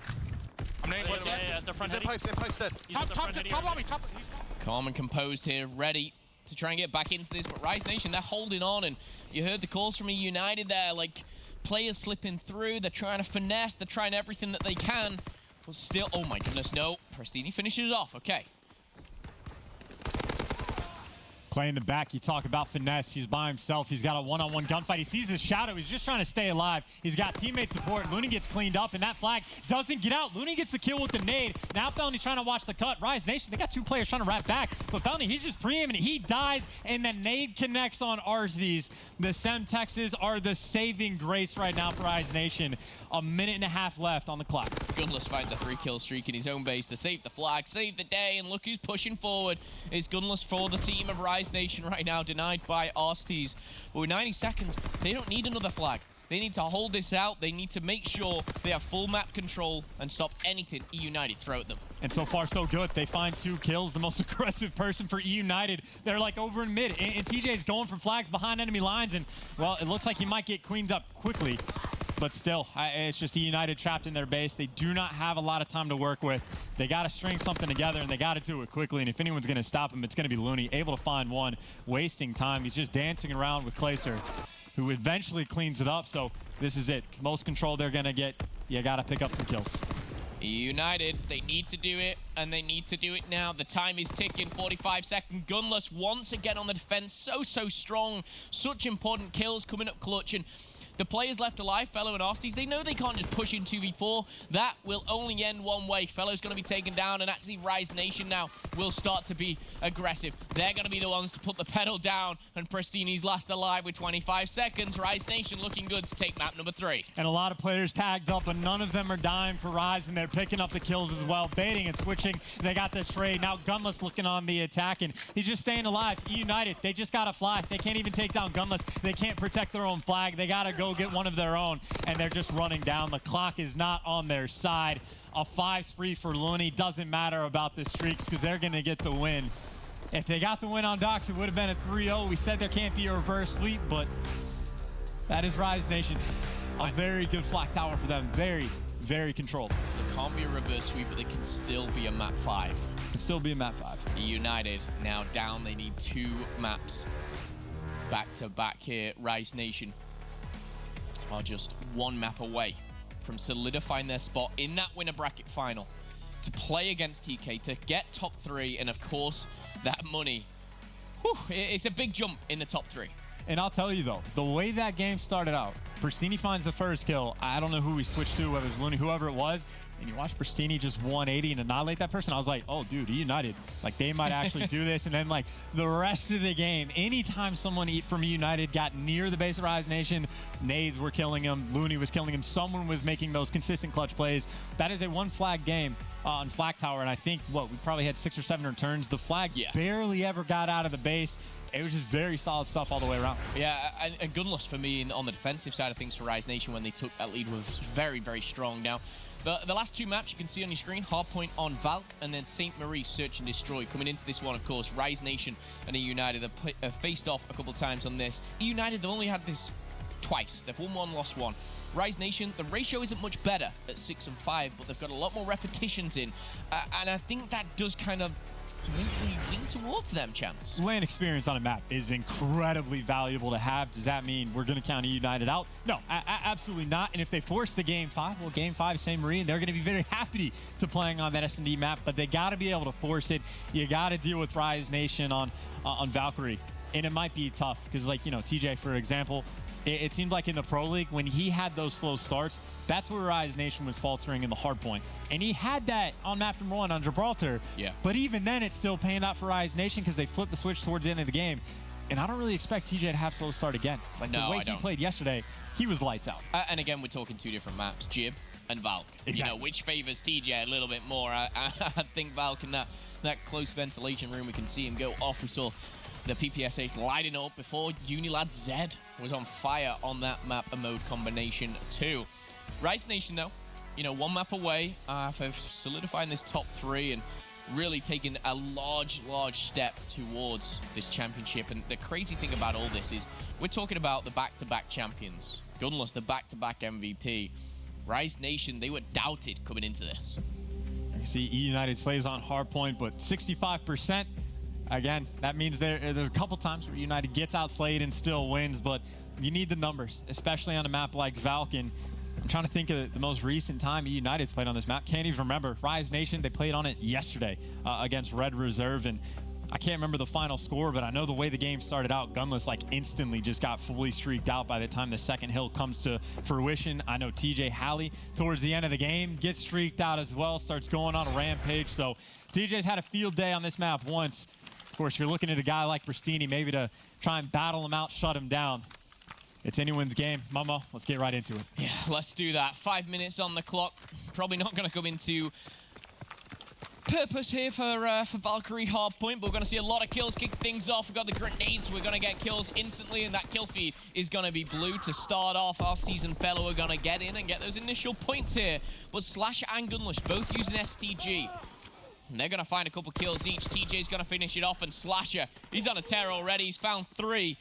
I'm naming what's Yeah, they're front He's in heading. pipes dead. He's at the front heading. top lobby. Calm and composed here, ready to try and get back into this. But Rise Nation, they're holding on, and you heard the calls from eUnited there, like players slipping through. They're trying to finesse. They're trying everything that they can. But still, oh my goodness, no. Prestini finishes off. Okay. Clay in the back, you talk about finesse. He's by himself. He's got a one-on-one gunfight. He sees the shadow. He's just trying to stay alive. He's got teammate support. Looney gets cleaned up, and that flag doesn't get out. Looney gets the kill with the nade. Now Felony's trying to watch the cut. Rise Nation, they got 2 players trying to wrap back. But Felony, he's just preeminent. He dies, and the nade connects on Arsties. The Semtexes are the saving grace right now for Rise Nation. A minute and a half left on the clock. Gunless finds a 3-kill streak in his own base to save the flag, save the day, and look who's pushing forward. It's Gunless for the team of Rise Nation right now, denied by Arsties. But with 90 seconds, they don't need another flag. They need to hold this out. They need to make sure they have full map control and stop anything eUnited throw at them. And so far, so good. They find 2 kills. The most aggressive person for eUnited. They're like over in mid. And TJ's going for flags behind enemy lines. And, well, it looks like he might get cleaned up quickly. But still, it's just eUnited trapped in their base. They do not have a lot of time to work with. They got to string something together, and they got to do it quickly. And if anyone's going to stop him, it's going to be Looney, able to find one, wasting time. He's just dancing around with Clayser, who eventually cleans it up. So this is it. Most control they're going to get. You got to pick up some kills. United, they need to do it, and they need to do it now. The time is ticking, 45-second. Gunless once again on the defense, so strong. Such important kills coming up clutch, and the players left alive, Fellow and Arsties, they know they can't just push in 2v4. That will only end one way. Fellow's going to be taken down, and actually Rise Nation now will start to be aggressive. They're going to be the ones to put the pedal down, and Pristini's last alive with 25 seconds. Rise Nation looking good to take map number 3. And a lot of players tagged up, but none of them are dying for Rise, and they're picking up the kills as well. Baiting and switching. They got the trade. Now Gunless looking on the attack, and he's just staying alive. eUnited, they just got to fly. They can't even take down Gunless. They can't protect their own flag. They got to go get one of their own, and they're just running down. The clock is not on their side. A 5 spree for Looney. Doesn't matter about the streaks because they're going to get the win. If they got the win on Docks, it would have been a 3-0. We said there can't be a reverse sweep, but that is Rise Nation. A very good flag tower for them. Very controlled. There can't be a reverse sweep, but there can still be a map 5. Can still be a map 5. United now down. They need 2 maps back to back here. Rise Nation are just 1 map away from solidifying their spot in that winner bracket final to play against TK, to get top 3, and of course that money. Whew, it's a big jump in the top 3. And I'll tell you though, the way that game started out, Pristini finds the first kill. I don't know who he switched to, whether it was Looney, whoever it was, and you watch Pristini just 180 and annihilate that person. I was like, oh dude, eUnited, like they might actually do this. And then like the rest of the game, anytime someone from eUnited got near the base of Rise Nation, nades were killing him, Looney was killing him, someone was making those consistent clutch plays. That is a 1 flag game on Flag Tower, and I think, we probably had 6 or 7 returns. The flags barely ever got out of the base. It was just very solid stuff all the way around. Yeah, and Gunless for me on the defensive side of things for Rise Nation when they took that lead was very strong. Now, the last 2 maps you can see on your screen, Hardpoint on Valk and then St. Marie Search and Destroy. Coming into this one, of course, Rise Nation and eUnited have faced off a couple times on this. eUnited, they've only had this twice. They've won 1, lost 1. Rise Nation, the ratio isn't much better at 6 and 5, but they've got a lot more repetitions in. And I think that does kind of lean towards them, Chance. Lane experience on a map is incredibly valuable to have. Does that mean we're going to count eUnited out? No, absolutely not. And if they force the Game 5, well, Game 5, St. Marie, they're going to be very happy to playing on that S&D map, but they got to be able to force it. You got to deal with Rise Nation on Valkyrie. And it might be tough because, like, TJ, for example, it seemed like in the Pro League, when he had those slow starts, that's where Rise Nation was faltering in the hard point. And he had that on map number 1 on Gibraltar. Yeah. But even then, it's still paying out for Rise Nation because they flipped the switch towards the end of the game. And I don't really expect TJ to have slow start again. Like the way he played yesterday, he was lights out. And again, we're talking 2 different maps, Jib and Valk. Exactly. Which favors TJ a little bit more. I think Valk in that close ventilation room, we can see him go off. We saw the PPS Ace lighting up before UNILAD Z was on fire on that map and mode combination too. Rise Nation though, 1 map away for solidifying this top 3 and really taking a large step towards this championship. And the crazy thing about all this is we're talking about the back-to-back champions. Gunless, the back-to-back MVP. Rise Nation, they were doubted coming into this. You see eUnited slays on hardpoint, but 65%. Again, that means there's a couple times where United gets outslayed and still wins, but you need the numbers, especially on a map like Valken. I'm trying to think of the most recent time eUnited's played on this map. Can't even remember. Rise Nation, they played on it yesterday against Red Reserve, and I can't remember the final score, but I know the way the game started out, Gunless like instantly just got fully streaked out by the time the second hill comes to fruition. I know TJ Halley towards the end of the game gets streaked out as well, starts going on a rampage. So TJ's had a field day on this map once. Of course, you're looking at a guy like Pristini maybe to try and battle him out, shut him down. It's anyone's game. Momo, let's get right into it. Yeah, let's do that. 5 minutes on the clock. Probably not going to come into purpose here for Valkyrie hardpoint, but we're going to see a lot of kills kick things off. We've got the grenades. We're going to get kills instantly, and that kill feed is going to be blue to start off. Our season fellow are going to get in and get those initial points here. But Slash and Gunless both using STG. And they're going to find a couple kills each. TJ's going to finish it off, and Slasher, he's on a tear already. He's found 3.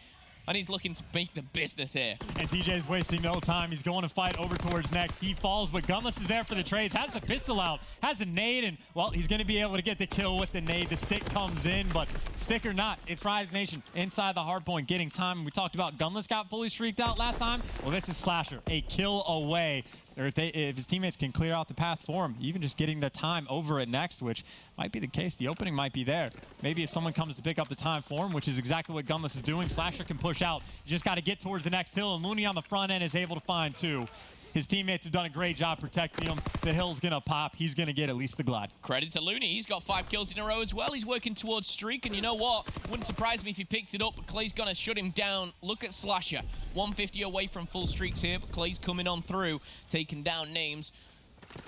And he's looking to make the business here. And TJ's wasting no time. He's going to fight over towards next. He falls, but Gunless is there for the trades. Has the pistol out, has a nade, and, well, he's going to be able to get the kill with the nade. The stick comes in, but stick or not, it's Rise Nation inside the hard point getting time. We talked about Gunless got fully streaked out last time. Well, this is Slasher, a kill away. or if his teammates can clear out the path for him, even just getting the time over at next, which might be the case. The opening might be there. Maybe if someone comes to pick up the time for him, which is exactly what Gunless is doing, Slasher can push out. You just got to get towards the next hill, and Looney on the front end is able to find 2. His teammates have done a great job protecting him. The hill's going to pop. He's going to get at least the glide. Credit to Looney. He's got 5 kills in a row as well. He's working towards streak, and you know what? Wouldn't surprise me if he picks it up, but Clay's going to shut him down. Look at Slasher. 150 away from full streaks here, but Clay's coming on through, taking down names.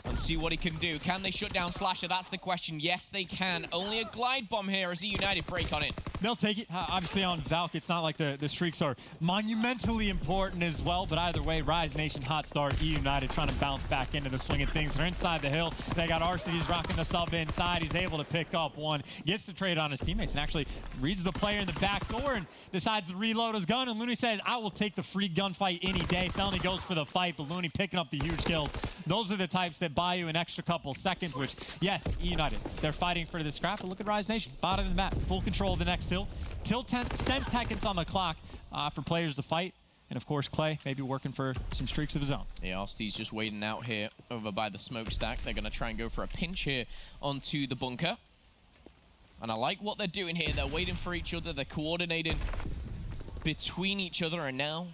And see what he can do. Can they shut down Slasher? That's the question. Yes, they can. Only a glide bomb here as eUnited break on it. They'll take it. Obviously on Valk, it's not like the streaks are monumentally important as well, but either way, Rise Nation hot start, eUnited trying to bounce back into the swing of things. They're inside the hill. They got Arcidy's rocking the sub inside. He's able to pick up 1, gets the trade on his teammates, and actually reads the player in the back door and decides to reload his gun. And Looney says, I will take the free gunfight any day. Felony goes for the fight, but Looney picking up the huge kills. Those are the types that buy you an extra couple seconds, which, yes, eUnited, they're fighting for the scrap, but look at Rise Nation, bottom of the map, full control of the next hill. Till 10 seconds on the clock for players to fight. And of course, Clay maybe working for some streaks of his own. Yeah, Arcidy's just waiting out here over by the smokestack. They're going to try and go for a pinch here onto the bunker. And I like what they're doing here. They're waiting for each other. They're coordinating between each other, and now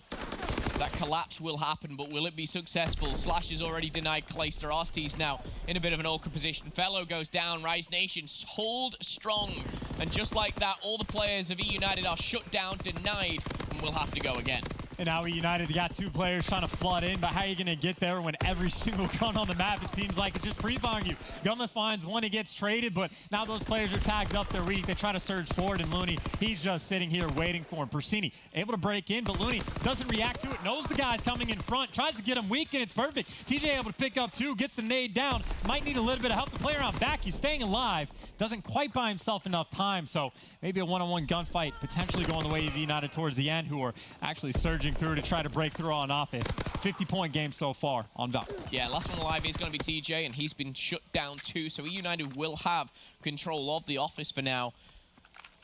that collapse will happen, but will it be successful? Slash is already denied Clayster. Arcidy's now in a bit of an awkward position. Fellow goes down. Rise Nation hold strong. And just like that, all the players of eUnited are shut down, denied, and will have to go again. And now eUnited, they got 2 players trying to flood in, but how are you going to get there when every single gun on the map, it seems like it's just pre-firing you? Gunless finds 1, he gets traded, but now those players are tagged up, they're weak. They try to surge forward, and Looney, he's just sitting here waiting for him. Persini able to break in, but Looney doesn't react to it, knows the guy's coming in front, tries to get him weak, and it's perfect. TJ able to pick up 2, gets the nade down, might need a little bit of help. The player on back, he's staying alive, doesn't quite buy himself enough time, so maybe a one-on-one gunfight potentially going the way of eUnited towards the end, who are actually surging through to try to break through on offense. 50-point game so far on Valk. Yeah, last one alive is going to be TJ, and he's been shut down too, so eUnited will have control of the office for now.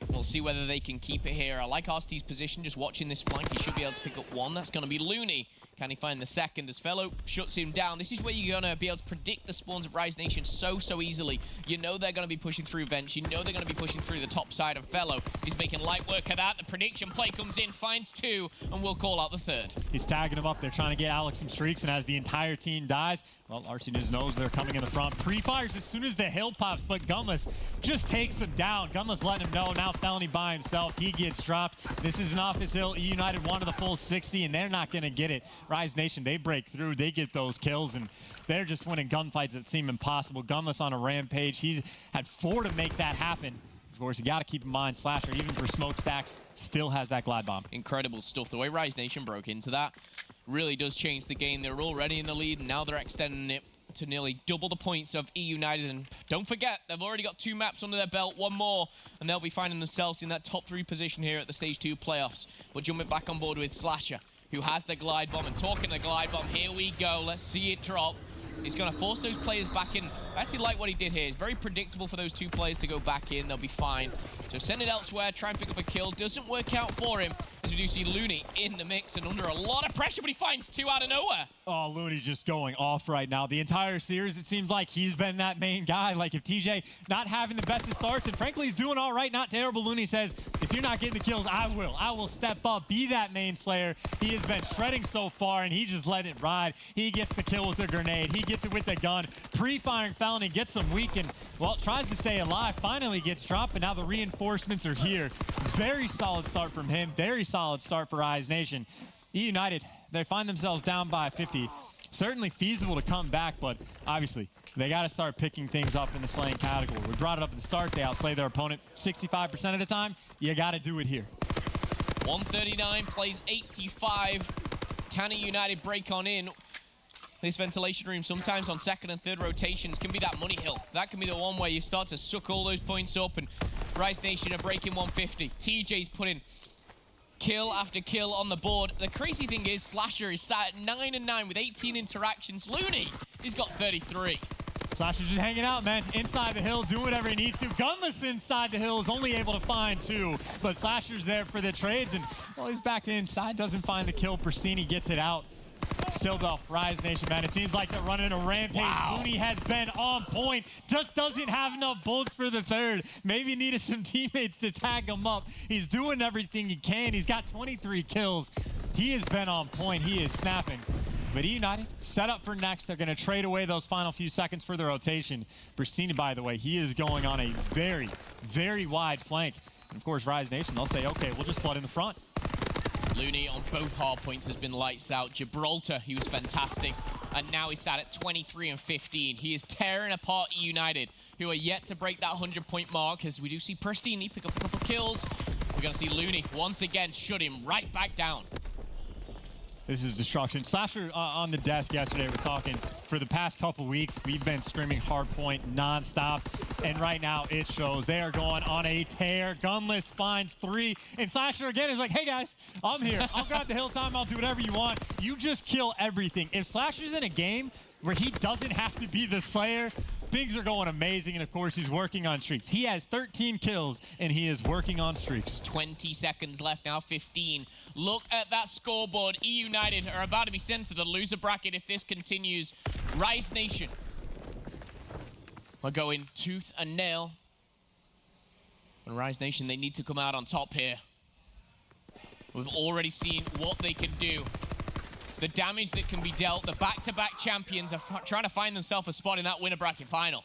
We'll see whether they can keep it here. I like Arcidy's position, just watching this flank. He should be able to pick up 1. That's going to be Looney. Can he find the second as Fellow shuts him down? This is where you're going to be able to predict the spawns of Rise Nation so easily. You know they're going to be pushing through vents. You know they're going to be pushing through the top side of Fellow. He's making light work of that. The prediction play comes in, finds 2, and we'll call out the 3rd. He's tagging him up. They're trying to get Alex some streaks, and as the entire team dies, well, Arcedy just knows they're coming in the front. Pre-fires as soon as the hill pops, but Gunless just takes him down. Gunless letting him know. Now Felony by himself. He gets dropped. This is an office hill. eUnited wanted the full 60, and they're not going to get it. Rise Nation, they break through. They get those kills, and they're just winning gunfights that seem impossible. Gunless on a rampage. He's had 4 to make that happen. Of course, you got to keep in mind, Slasher, even for smokestacks, still has that glide bomb. Incredible stuff. The way Rise Nation broke into that really does change the game. They're already in the lead, and now they're extending it to nearly double the points of eUnited. And don't forget, they've already got 2 maps under their belt, 1 more, and they'll be finding themselves in that top 3 position here at the Stage 2 playoffs. But jumping back on board with Slasher, who has the glide bomb, and talking the glide bomb, here we go. Let's see it drop. He's going to force those players back in. I actually like what he did here. It's very predictable for those 2 players to go back in. They'll be fine. So send it elsewhere, try and pick up a kill. Doesn't work out for him, as we do see Looney in the mix and under a lot of pressure, but he finds 2 out of nowhere. Oh, Looney just going off right now. The entire series, it seems like he's been that main guy. Like, if TJ not having the best of starts, and frankly, he's doing all right, not terrible, Looney says, if you're not getting the kills, I will. I will step up, be that main slayer. He has been shredding so far, and he just let it ride. He gets the kill with the grenade. He gets it with the gun. Pre-firing Felony, gets him weak, and, well, tries to stay alive. Finally gets dropped, but now the reinforcements are here. Very solid start from him. Very solid start for Rise Nation. eUnited, they find themselves down by 50. Certainly feasible to come back, but obviously they got to start picking things up in the slaying category. We brought it up at the start. They outslay their opponent 65% of the time. You got to do it here. 139 plays 85. Can eUnited break on in? This ventilation room sometimes on 2nd and 3rd rotations can be that money hill. That can be the one where you start to suck all those points up, and Rise Nation are breaking 150. TJ's putting kill after kill on the board. The crazy thing is Slasher is sat at 9-9 with 18 interactions. Looney, he's got 33. Slasher's just hanging out, man. Inside the hill, doing whatever he needs to. Gunless inside the hill is only able to find 2, but Slasher's there for the trades, and, well, he's back to inside, doesn't find the kill. Persini gets it out. Still though, Rise Nation, man, it seems like they're running a rampage. Looney has been on point, just doesn't have enough bullets for the third. Maybe needed some teammates to tag him up. He's doing everything he can. He's got 23 kills. He has been on point. He is snapping. But eUnited set up for next. They're going to trade away those final few seconds for the rotation. Bristini, by the way, he is going on a very, very wide flank. And of course, Rise Nation, they'll say, okay, we'll just flood in the front. Looney on both hard points has been lights out. Gibraltar, he was fantastic. And now he's sat at 23 and 15. He is tearing apart eUnited, who are yet to break that 100-point mark, as we do see Pristini pick up a couple kills. We're going to see Looney once again shut him right back down. This is destruction. Slasher on the desk yesterday was talking, for the past couple weeks, we've been streaming hardpoint nonstop, and right now it shows. They are going on a tear. Gunless finds 3, and Slasher again is like, hey guys, I'm here. I'll grab the hill time. I'll do whatever you want. You just kill everything. If Slasher's in a game where he doesn't have to be the Slayer, things are going amazing, and of course, he's working on streaks. He has 13 kills, and he is working on streaks. 20 seconds left now, 15. Look at that scoreboard. eUnited are about to be sent to the loser bracket if this continues. Rise Nation are going tooth and nail. And Rise Nation, they need to come out on top here. We've already seen what they can do. The damage that can be dealt. The back-to-back champions are trying to find themselves a spot in that winner bracket final.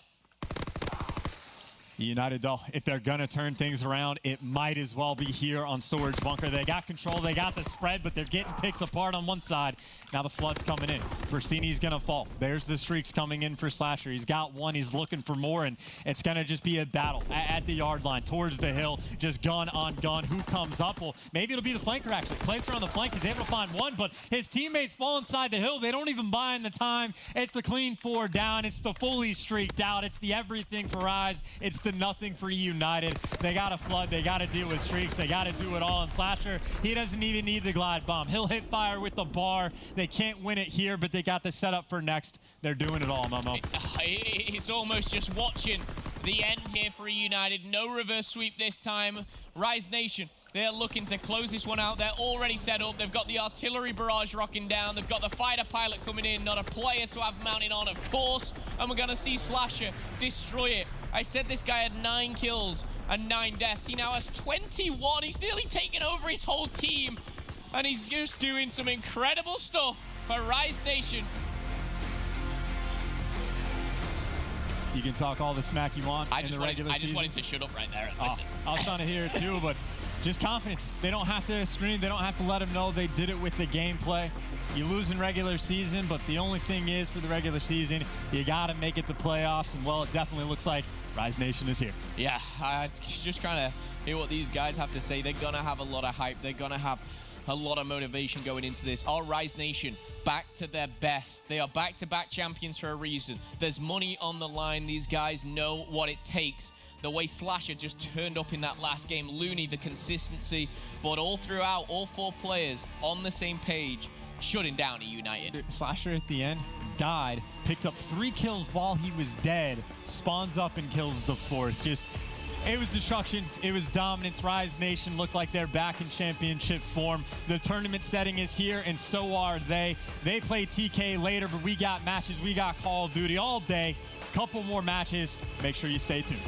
eUnited, though, if they're going to turn things around, it might as well be here on Storage Bunker. They got control, they got the spread, but they're getting picked apart on one side. Now the flood's coming in. Bristini's going to fall. There's the streaks coming in for Slasher. He's got one, he's looking for more, and it's going to just be a battle at the yard line, towards the hill, just gun on gun. Who comes up? Well, maybe it'll be the flanker, actually. Placer on the flank, he's able to find one, but his teammates fall inside the hill. They don't even buy in the time. It's the clean 4 down. It's the fully streaked out. It's the everything for Rise. It's the nothing for eUnited. They got to flood. They got to deal with streaks. They got to do it all. And Slasher, he doesn't even need the glide bomb. He'll hit fire with the bar. They can't win it here, but they got the setup for next. They're doing it all, Momo. It's almost just watching the end here for eUnited. No reverse sweep this time. Rise Nation, they're looking to close this one out. They're already set up. They've got the artillery barrage rocking down. They've got the fighter pilot coming in. Not a player to have mounted on, of course. And we're going to see Slasher destroy it. I said this guy had 9 kills and 9 deaths. He now has 21. He's nearly taken over his whole team. And he's just doing some incredible stuff for Rise Nation. You can talk all the smack you want I in just the regular season. wanted to shut up right there and listen. I was trying to hear it too, but just confidence. They don't have to scream. They don't have to let them know they did it with the gameplay. You lose in regular season, but the only thing is for the regular season, you got to make it to playoffs. And, well, it definitely looks like Rise Nation is here. Yeah, I just kind of hear what these guys have to say. They're going to have a lot of hype. They're going to have a lot of motivation going into this. Our Rise Nation back to their best. They are back-to-back champions for a reason. There's money on the line. These guys know what it takes. The way Slasher just turned up in that last game. Looney, the consistency. But all throughout, all 4 players on the same page, shutting down eUnited. Slasher at the end died, picked up 3 kills while he was dead, spawns up and kills the 4th. Just, it was destruction. It was dominance. Rise Nation looked like they're back in championship form. The tournament setting is here, and so are they. They play TK later, but we got matches. We got Call of Duty all day. Couple more matches. Make sure you stay tuned.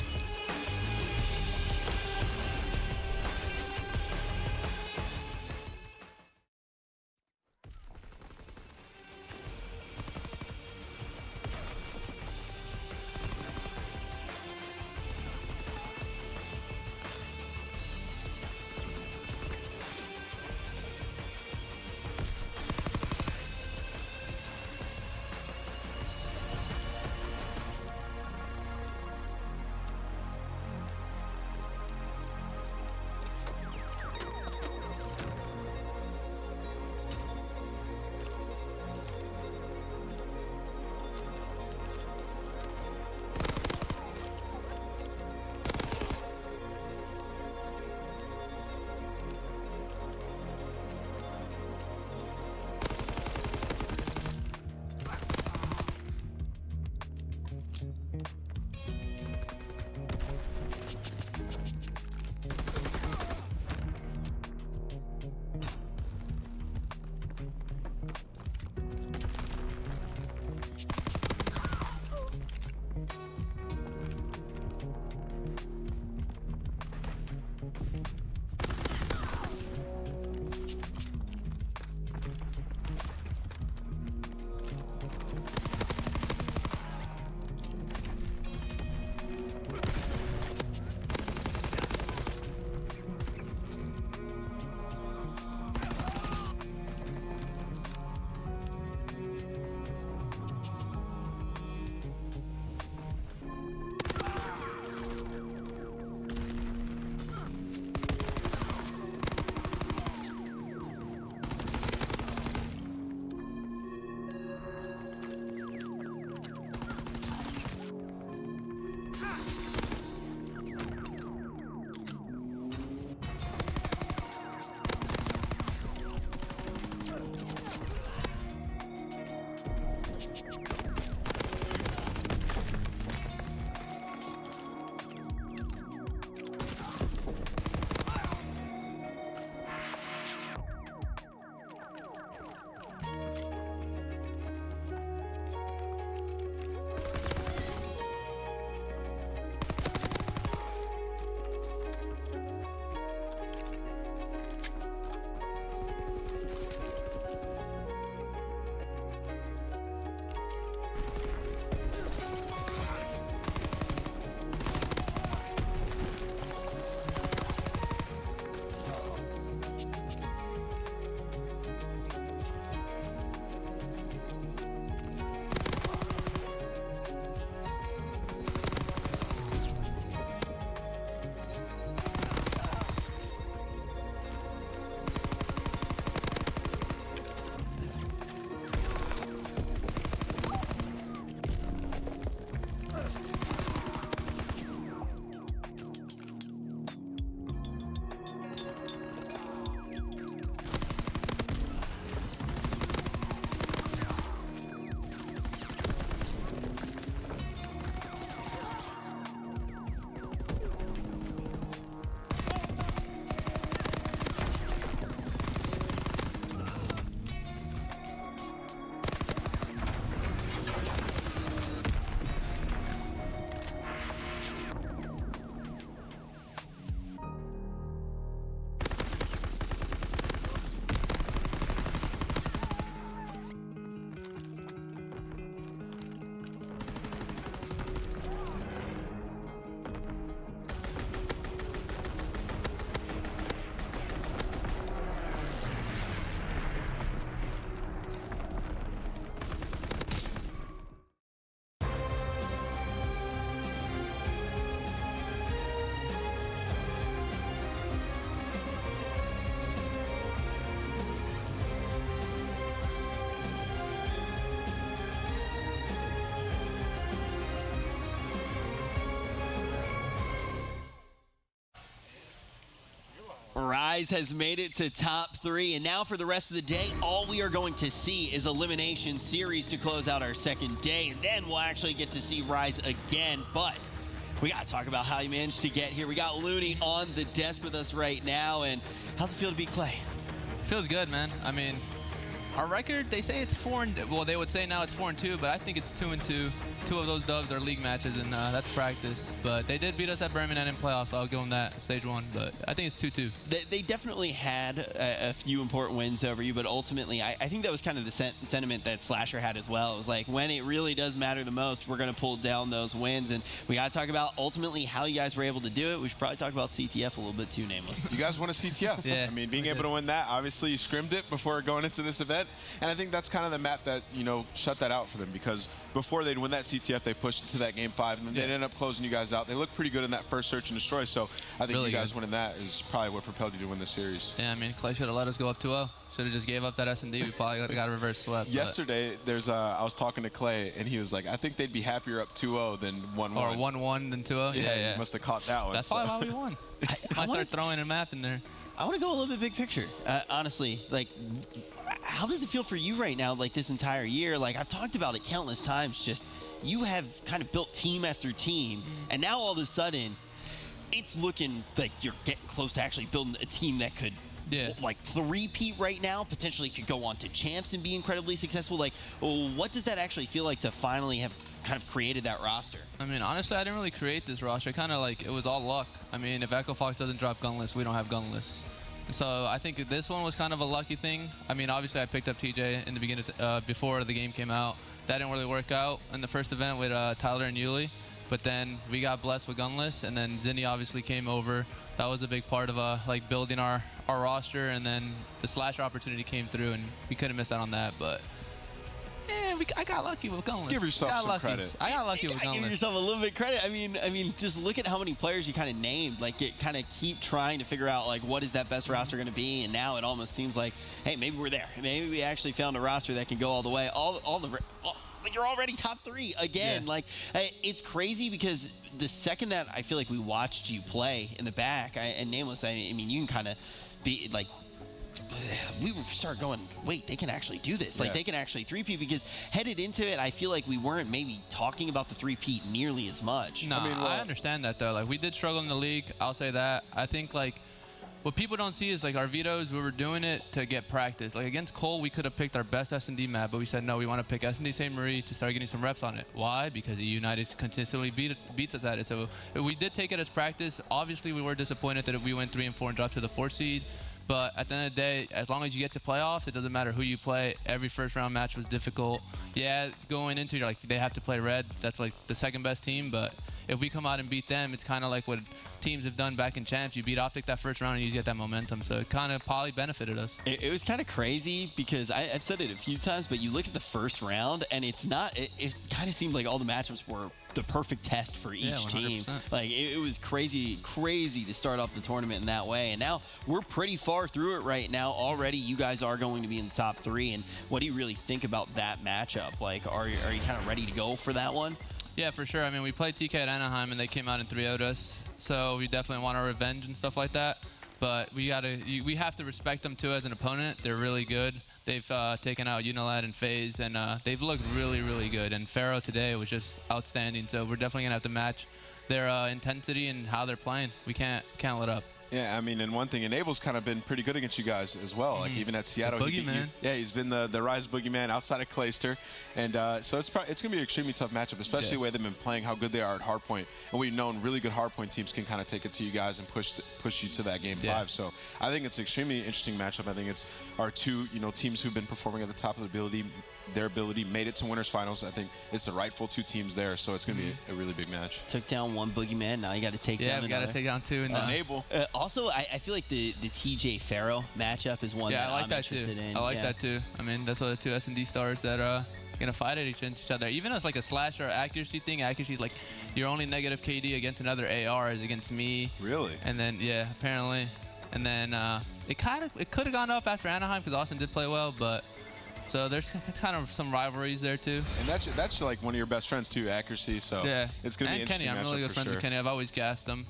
Rise has made it to top 3, and now for the rest of the day, all we are going to see is Elimination Series to close out our second day, and then we'll actually get to see Rise again. But we got to talk about how you managed to get here. We got Looney on the desk with us right now, and how's it feel to beat Clay? Feels good, man. I mean, our record, they say it's 4-2. Well, they would say now it's 4-2, but I think it's 2-2. 2 of those dubs are league matches, and that's practice. But they did beat us at Birmingham in playoffs, so I'll give them that, stage 1. But I think it's 2-2. They definitely had a few important wins over you, but ultimately, I think that was kind of the sentiment that Slasher had as well. It was like, when it really does matter the most, we're going to pull down those wins. And we got to talk about ultimately how you guys were able to do it. We should probably talk about CTF a little bit too, Nameless. You guys won a CTF. Yeah. I mean, being able to win that, obviously you scrimmed it before going into this event. And I think that's kind of the map that, you know, shut that out for them, because before they'd win that CTF, they pushed it to that game 5, and then they ended up closing you guys out. They looked pretty good in that first search and destroy, so I think really you guys good. winning that is probably what propelled you to win the series. Yeah, I mean, Clay should have let us go up 2-0. Should have just gave up that S&D. We probably got a reverse sweep. Yesterday, I was talking to Clay, and he was like, I think they'd be happier up 2-0 than 1-1. Or 1-1 than 2-0. Yeah, you must have caught that one. That's probably why we won. I start throwing a map in there. I want to go a little bit big picture. Honestly, like, how does it feel for you right now, like this entire year? Like, I've talked about it countless times, just you have kind of built team after team, and now all of a sudden, it's looking like you're getting close to actually building a team that could, like, three-peat right now, potentially could go on to champs and be incredibly successful. Like, what does that actually feel like to finally have kind of created that roster? I mean, honestly, I didn't really create this roster. Kind of like, it was all luck. I mean, if Echo Fox doesn't drop Gunless, we don't have Gunless. So I think this one was kind of a lucky thing. I mean, obviously, I picked up TJ in the beginning, before the game came out. That didn't really work out in the first event with Tyler and Yuli. But then we got blessed with Gunless, and then Zinni obviously came over. That was a big part of like building our roster, and then the Slasher opportunity came through, and we couldn't miss out on that. But I got lucky with Gunless. Give yourself some credit. I got lucky with Gunless. Give yourself a little bit credit. I mean, just look at how many players you kind of named. Like, it kind of keep trying to figure out, like, what is that best roster going to be? And now it almost seems like, hey, maybe we're there. Maybe we actually found a roster that can go all the way. Like, you're already top 3 again. Yeah. Like, it's crazy because the second that I feel like we watched you play in the back, and Nameless, I mean, you can kind of be like, we would start going, wait, they can actually do this. Like, Yeah. they can actually three-peat, because headed into it, I feel like we weren't maybe talking about the three-peat nearly as much. No, I understand that, though. Like, we did struggle in the league. I'll say that. I think, like, what people don't see is, like, our vetoes, we were doing it to get practice. Like, against Cole, we could have picked our best S&D map, but we said, no, we want to pick S&D St. Marie to start getting some reps on it. Why? Because eUnited consistently beats us at it. So we did take it as practice. Obviously, we were disappointed that we went 3 and 4 and dropped to the 4th seed. But at the end of the day, as long as you get to playoffs, it doesn't matter who you play. Every first-round match was difficult. Yeah, going into it, you're like, they have to play red. That's, like, the second-best team. But if we come out and beat them, it's kind of like what teams have done back in Champs. You beat Optic that first round, and you get that momentum. So it kind of probably benefited us. It was kind of crazy, because I've said it a few times, but you look at the first round, and it's not. It kind of seems like all the matchups were the perfect test for each team. Like, it was crazy to start off the tournament in that way. And now we're pretty far through it right now already. You guys are going to be in the top 3. And what do you really think about that matchup? Like, are you kind of ready to go for that one? Yeah, for sure. I mean, we played TK at Anaheim, and they came out and 3-0'd us. So we definitely want our revenge and stuff like that. But we have to respect them, too, as an opponent. They're really good. They've taken out UNILAD and Faze, and they've looked really, really good. And Pharaoh today was just outstanding. So we're definitely going to have to match their intensity and how they're playing. We can't let up. Yeah, I mean, and one thing, Enable's kind of been pretty good against you guys as well. Like, even at Seattle, he's been the Rise boogeyman outside of Clayster, and so it's going to be an extremely tough matchup, especially the way they've been playing, how good they are at hardpoint, and we've known really good hardpoint teams can kind of take it to you guys and push you to that game 5. So I think it's an extremely interesting matchup. I think it's our two teams who've been performing at the top of their ability made it to winners finals. I think it's the rightful 2 teams there, so it's going to be a really big match. Took down one boogeyman, now you got to take down another. Yeah, we got to take down 2. It's Enable. Also, I feel like the TJ Pharaoh matchup is one that I'm interested in. I like that too. I mean, that's the 2 S&D stars that are going to fight at each other. Even as like a slash or accuracy thing, accuracy is like your only negative KD against another AR is against me. Really? And then, apparently. And then it could have gone up after Anaheim because Austin did play well, but so there's kind of some rivalries there too. And that's like one of your best friends too, accuracy. So it's going to be an interesting Kenny, I'm really good friends with Kenny. I've always gassed him.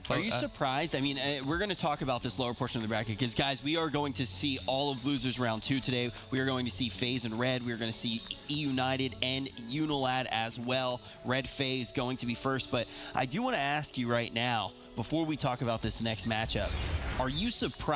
Are you surprised? I mean, we're going to talk about this lower portion of the bracket because, guys, we are going to see all of losers round 2 today. We are going to see Faze and Red. We are going to see eUnited and UNILAD as well. Red Faze going to be first. But I do want to ask you right now, before we talk about this next matchup, are you surprised